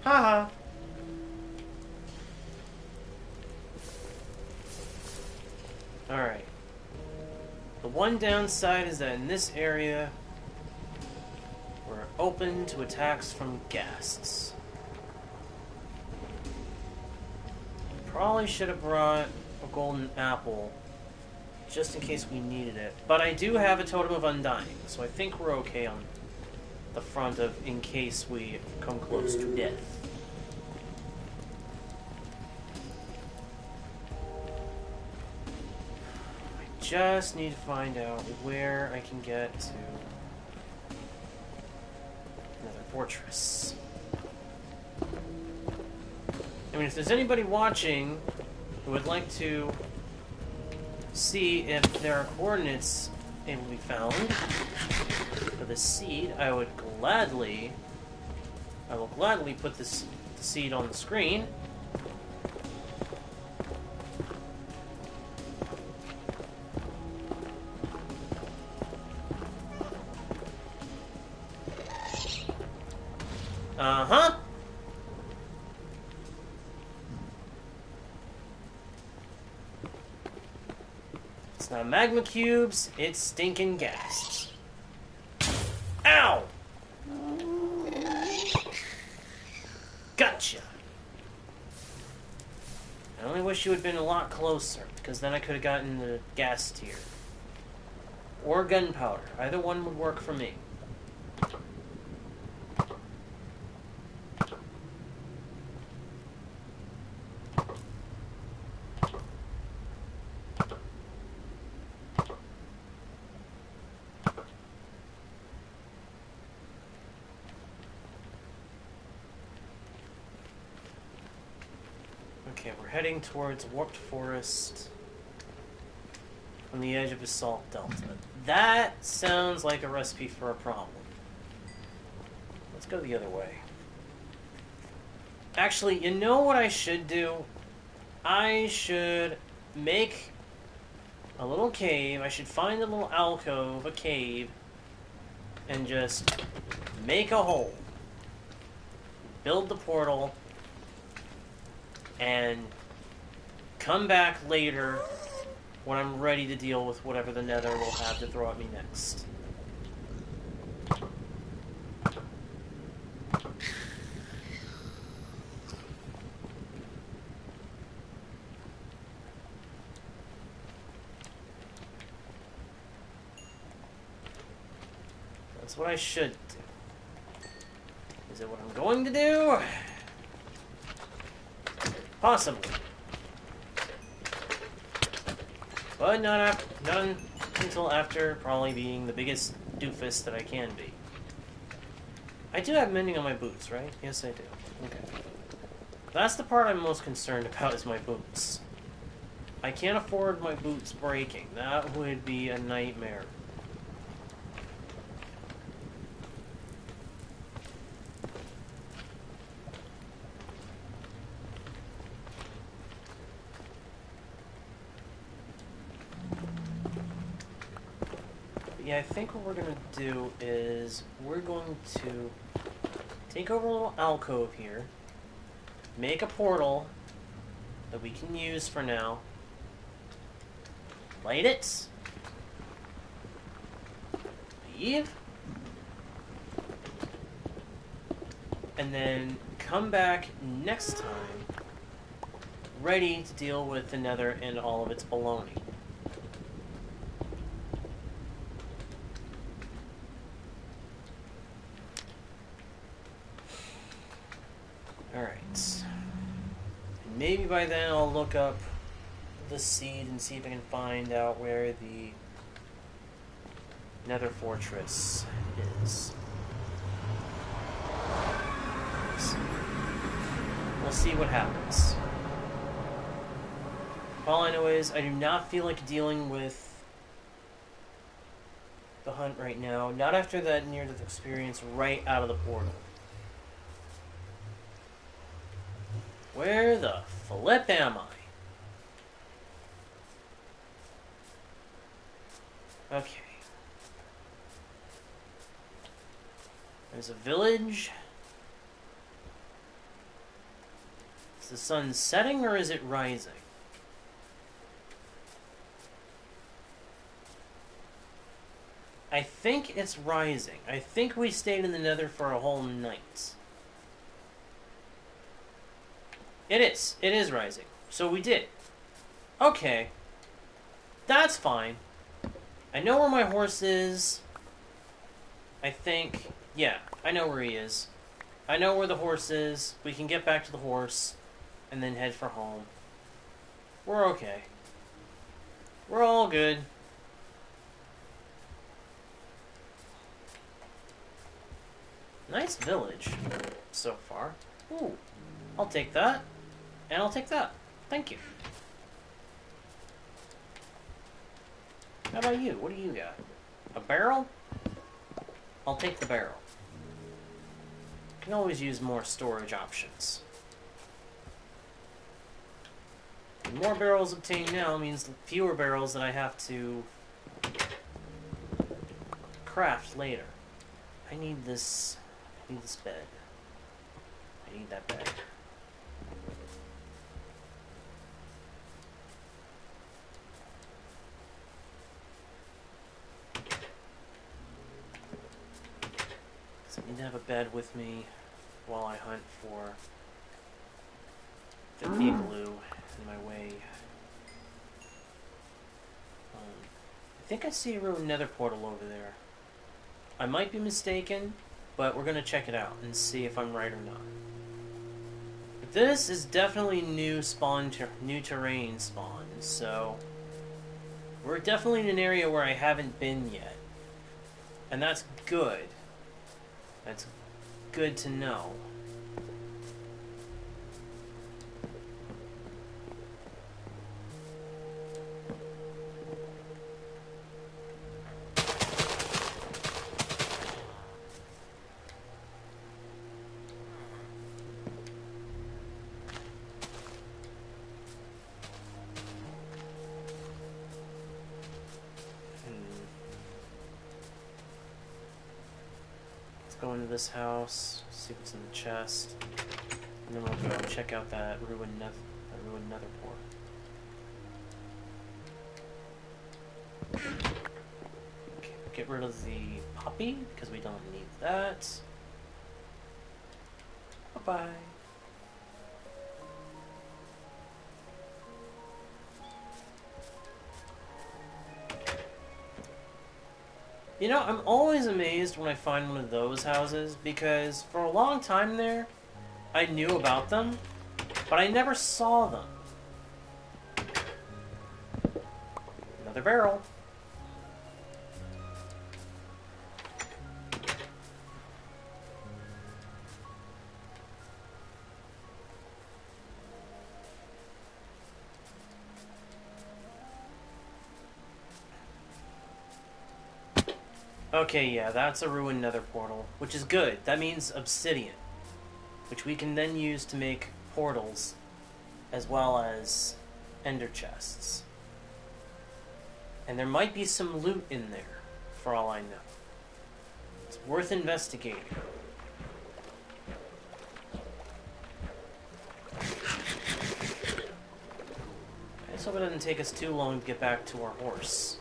Haha. Alright. The one downside is that in this area, we're open to attacks from ghasts. Probably should have brought a golden apple, just in case we needed it. But I do have a totem of undying, so I think we're okay on the front of in case we come close to death. I just need to find out where I can get to another fortress. I mean, if there's anybody watching who would like to see if there are coordinates able to be found for the seed, I will gladly put the seed on the screen. Uh-huh. It's not magma cubes, it's stinking gas. Ow! Gotcha! I only wish you had been a lot closer, because then I could have gotten the gas tier. Or gunpowder. Either one would work for me. Okay, we're heading towards Warped Forest on the edge of Basalt Delta. That sounds like a recipe for a problem. Let's go the other way. Actually, you know what I should do? I should make a little cave. I should find a little alcove, a cave, and just make a hole. Build the portal, and come back later when I'm ready to deal with whatever the Nether will have to throw at me next. That's what I should do. Is it what I'm going to do? Possibly. But not until after probably being the biggest doofus that I can be. I do have mending on my boots, right? Yes, I do. Okay. That's the part I'm most concerned about, is my boots. I can't afford my boots breaking. That would be a nightmare. Yeah, I think what we're going to do is we're going to take over a little alcove here, make a portal that we can use for now, light it, leave, and then come back next time ready to deal with the Nether and all of its baloney. Alright. Maybe by then I'll look up the seed and see if I can find out where the Nether Fortress is. We'll see what happens. All I know is I do not feel like dealing with the hunt right now. Not after that near-death experience right out of the portal. Where the flip am I? Okay. There's a village. Is the sun setting or is it rising? I think it's rising. I think we stayed in the Nether for a whole night. It is. It is rising. So we did. Okay. That's fine. I know where my horse is. I think... Yeah, I know where he is. I know where the horse is. We can get back to the horse and then head for home. We're okay. We're all good. Nice village so far. Ooh, I'll take that. And I'll take that. Thank you. How about you? What do you got? A barrel? I'll take the barrel. Can always use more storage options. The more barrels obtained now means fewer barrels that I have to craft later. I need this bed. I need that bed. So I need to have a bed with me while I hunt for the igloo in my way. I think I see a ruined Nether portal over there. I might be mistaken, but we're gonna check it out and see if I'm right or not. But this is definitely new terrain spawn, so we're definitely in an area where I haven't been yet, and that's good. That's good to know. go into this house, see what's in the chest, and then we'll go check out that ruined nether port. Okay, get rid of the poppy because we don't need that. Bye-bye. You know, I'm always amazed when I find one of those houses, because for a long time there, I knew about them, but I never saw them. Another barrel. Okay, yeah, that's a ruined nether portal, which is good. That means obsidian, which we can then use to make portals, as well as ender chests. And there might be some loot in there, for all I know. It's worth investigating. I just hope it doesn't take us too long to get back to our horse.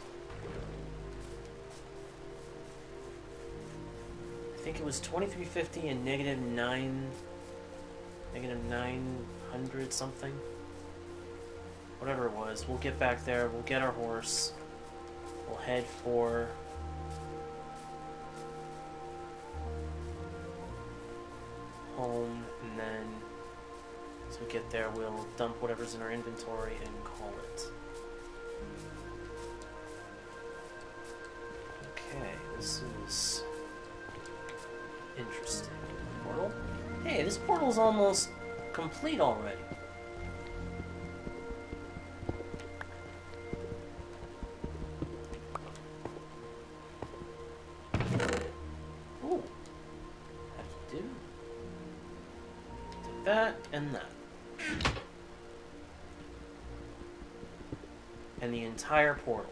I think it was 2350 and negative 900 something. Whatever it was, we'll get back there, we'll get our horse, we'll head for home, and then as we get there, we'll dump whatever's in our inventory and call it. Okay, this is interesting. Portal? Hey, this portal's almost complete already. Ooh. How'd you do? Did that and that. And the entire portal.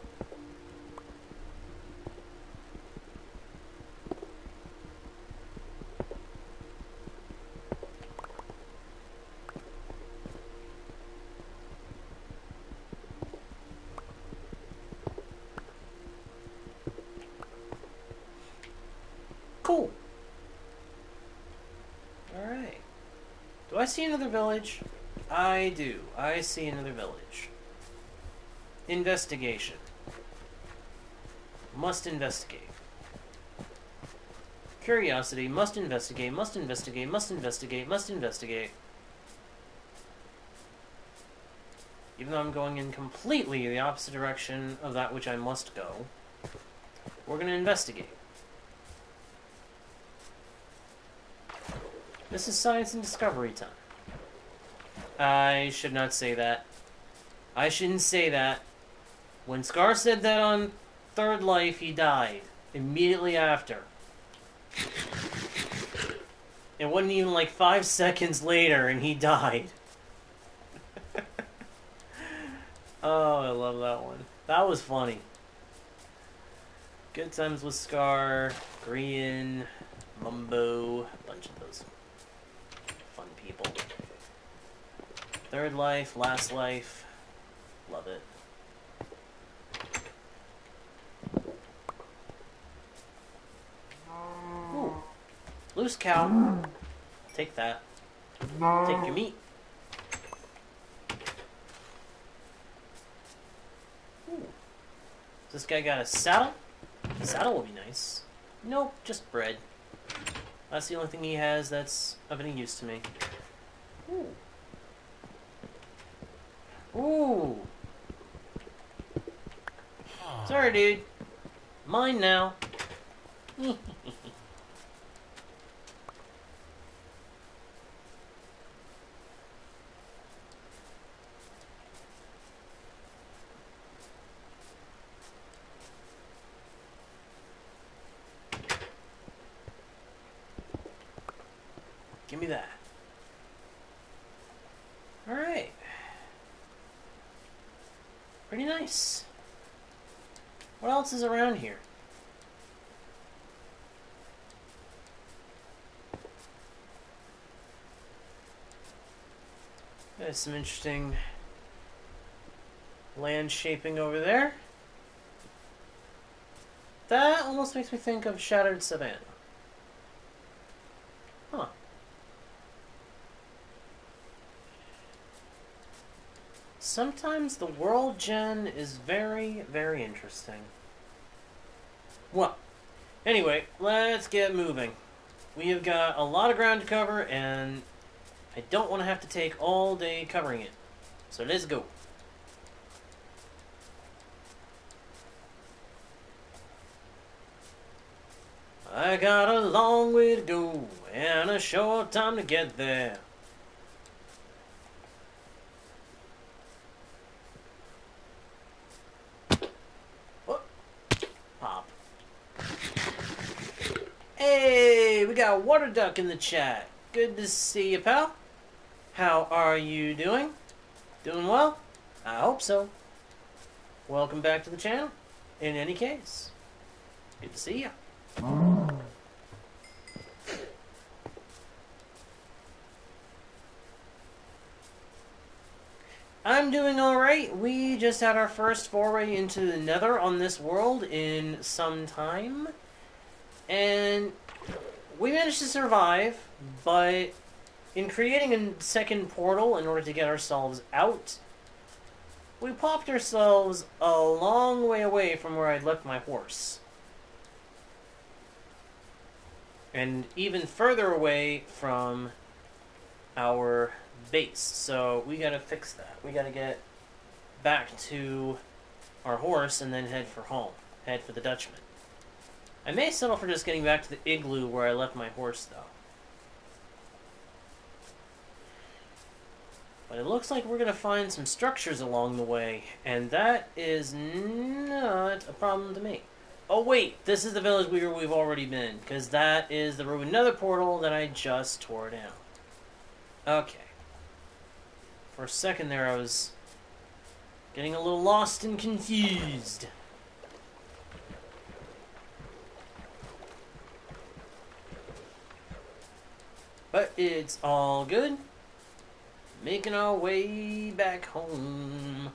Cool. Alright. Do I see another village? I do. I see another village. Investigation. Must investigate. Curiosity. Must investigate. Must investigate. Must investigate. Must investigate. Even though I'm going in completely the opposite direction of that which I must go, we're going to investigate. This is science and discovery time. I should not say that. I shouldn't say that. When Scar said that on Third Life, he died. Immediately after. It wasn't even like 5 seconds later and he died. Oh, I love that one. That was funny. Good times with Scar, Grian, Mumbo, a bunch of those fun people. Third Life, Last Life, love it. Ooh. Loose cow. Take that. Take your meat. Ooh. This guy got a saddle? A saddle will be nice. Nope, just bread. That's the only thing he has that's of any use to me. Ooh. Ooh. Sorry, dude. Mine now. Give me that. Alright. Pretty nice. What else is around here? There's some interesting land shaping over there. That almost makes me think of Shattered Savannah. Huh. Sometimes the world gen is very, very interesting. Well, anyway, let's get moving. We have got a lot of ground to cover, and I don't want to have to take all day covering it. So let's go. I got a long way to go, and a short time to get there. What? Pop. Hey, we got Water Duck in the chat. Good to see you, pal. How are you doing? Doing well? I hope so. Welcome back to the channel. In any case, good to see you. I'm doing alright. We just had our first foray into the Nether on this world in some time. And we managed to survive, but in creating a second portal in order to get ourselves out, we popped ourselves a long way away from where I'd left my horse. And even further away from our base. So we gotta fix that. We gotta get back to our horse and then head for home. Head for the Dutchman. I may settle for just getting back to the igloo where I left my horse, though. But it looks like we're gonna find some structures along the way, and that is not a problem to me. Oh wait, this is the village we've already been, because that is the ruined Nether portal that I just tore down. Okay. For a second there, I was getting a little lost and confused. But it's all good. Making our way back home.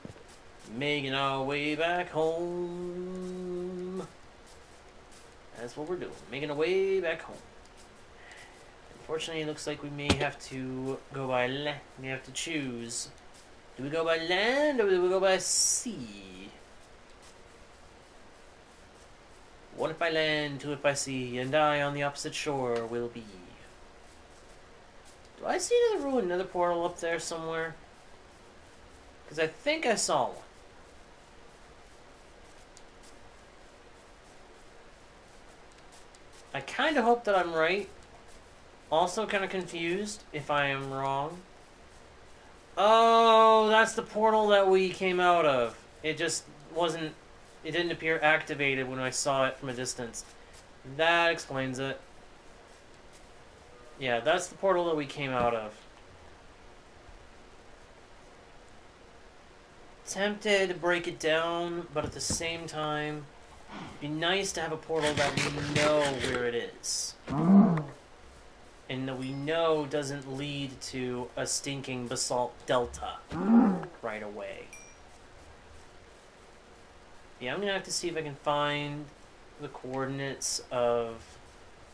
Making our way back home. That's what we're doing. Making our way back home. Unfortunately, it looks like we may have to go by land. We have to choose. Do we go by land or do we go by sea? One if by land, two if by sea, and I on the opposite shore will be. Do I see the ruined Nether portal up there somewhere? Because I think I saw one. I kind of hope that I'm right. Also kind of confused if I am wrong. Oh, that's the portal that we came out of. It just wasn't... It didn't appear activated when I saw it from a distance. That explains it. Yeah, that's the portal that we came out of. Tempted to break it down, but at the same time, it'd be nice to have a portal that we know where it is. And that we know doesn't lead to a stinking basalt delta right away. Yeah, I'm gonna have to see if I can find the coordinates of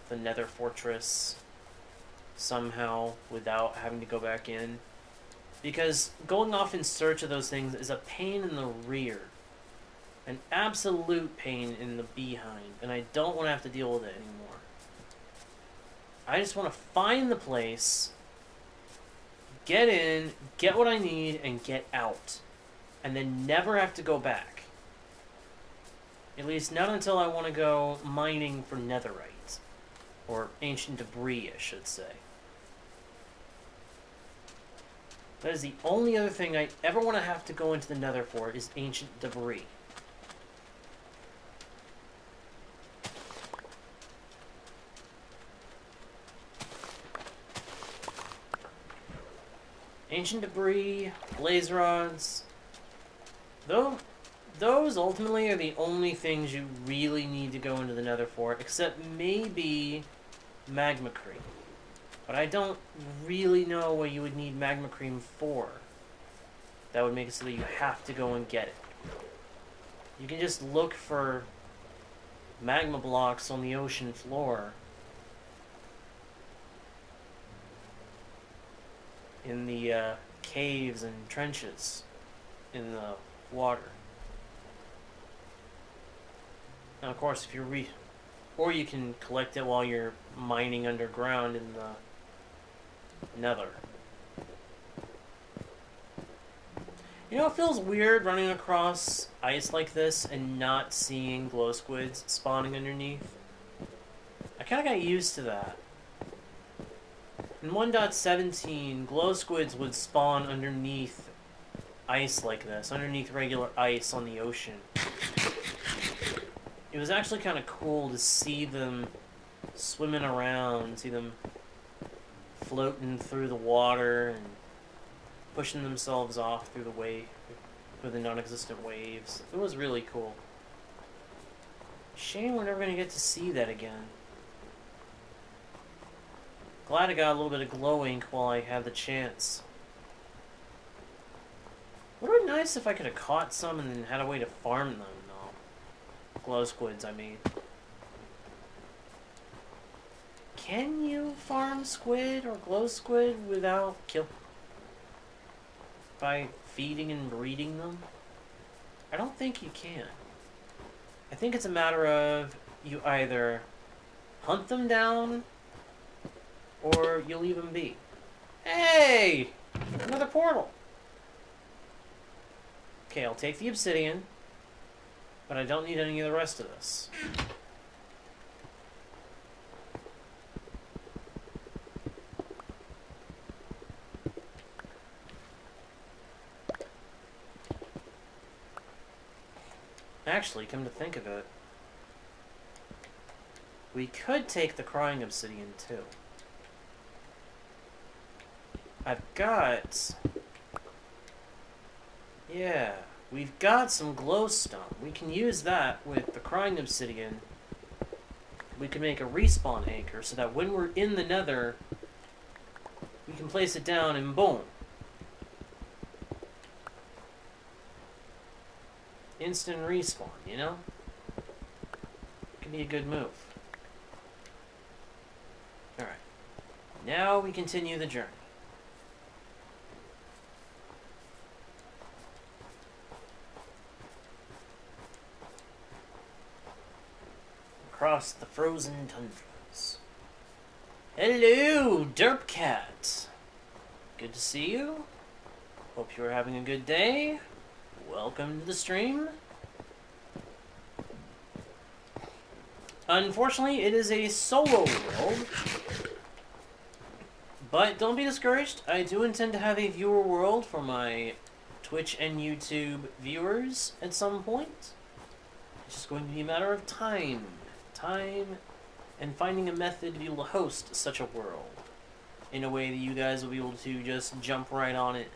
the Nether fortress somehow without having to go back in. Because going off in search of those things is a pain in the rear. An absolute pain in the behind. And I don't want to have to deal with it anymore. I just want to find the place, get in, get what I need, and get out. And then never have to go back. At least not until I want to go mining for netherite. Or ancient debris, I should say. That is the only other thing I ever want to have to go into the Nether for, is ancient debris. Ancient debris, blaze rods. Though, those ultimately are the only things you really need to go into the Nether for, except maybe magma cream. But I don't really know what you would need magma cream for. That would make it so that you have to go and get it. You can just look for magma blocks on the ocean floor in the caves and trenches in the water. Now, of course, if you're or you can collect it while you're mining underground in the Nether. You know, it feels weird running across ice like this and not seeing glow squids spawning underneath. I kind of got used to that. In 1.17, glow squids would spawn underneath ice like this, underneath regular ice on the ocean. It was actually kind of cool to see them swimming around, see them floating through the water and pushing themselves off through the non-existent waves. It was really cool. Shame we're never going to get to see that again. Glad I got a little bit of glow ink while I had the chance. Would have been nice if I could have caught some and then had a way to farm them, though. Glow squids, I mean. Can you farm squid or glow squid without by feeding and breeding them? I don't think you can. I think it's a matter of you either hunt them down or you leave them be. Hey! Another portal! Okay, I'll take the obsidian, but I don't need any of the rest of this. Actually, come to think of it, we could take the crying obsidian too. I've got... Yeah, we've got some glowstone. We can use that with the crying obsidian. We can make a respawn anchor so that when we're in the Nether, we can place it down and boom. Instant respawn, you know? Could be a good move. Alright. Now we continue the journey. Across the frozen tundras. Hello, Derp Cat. Good to see you. Hope you're having a good day. Welcome to the stream. Unfortunately, it is a solo world. But don't be discouraged. I do intend to have a viewer world for my Twitch and YouTube viewers at some point. It's just going to be a matter of time. And finding a method to be able to host such a world in a way that you guys will be able to just jump right on it.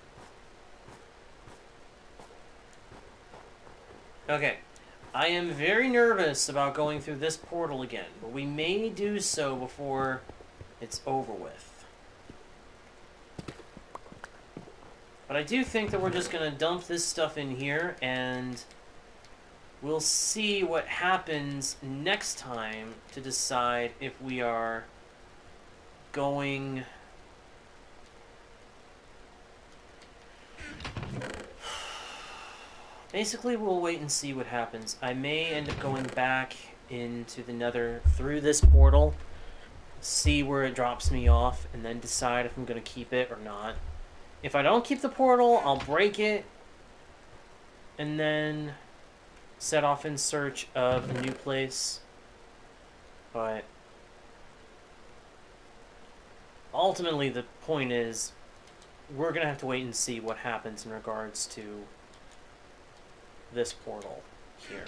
Okay, I am very nervous about going through this portal again, but we may do so before it's over with. But I do think that we're just going to dump this stuff in here, and we'll see what happens next time to decide if we are going... Basically, we'll wait and see what happens. I may end up going back into the Nether through this portal, see where it drops me off, and then decide if I'm going to keep it or not. If I don't keep the portal, I'll break it, and then set off in search of a new place. But ultimately, the point is, we're going to have to wait and see what happens in regards to this portal here.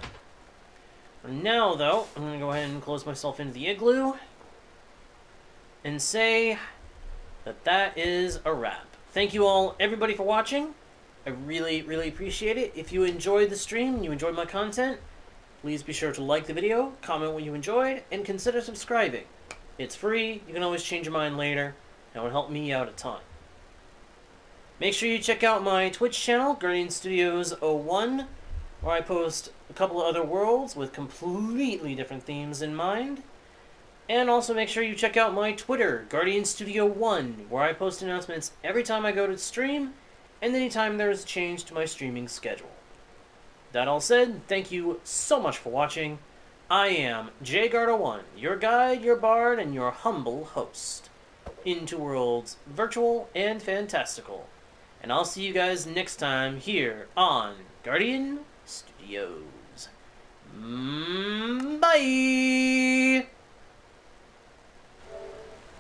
For now, though, I'm going to go ahead and close myself into the igloo and say that that is a wrap. Thank you all, everybody, for watching. I really, really appreciate it. If you enjoyed the stream and you enjoyed my content, please be sure to like the video, comment what you enjoyed, and consider subscribing. It's free. You can always change your mind later. That would help me out a ton. Make sure you check out my Twitch channel, Guardian Studios 01, where I post a couple of other worlds with completely different themes in mind. And also make sure you check out my Twitter, Guardian Studio 1, where I post announcements every time I go to stream, and anytime there is a change to my streaming schedule. That all said, thank you so much for watching. I am JGarda1, your guide, your bard, and your humble host into worlds virtual and fantastical. And I'll see you guys next time here on Guardian Studios. Bye!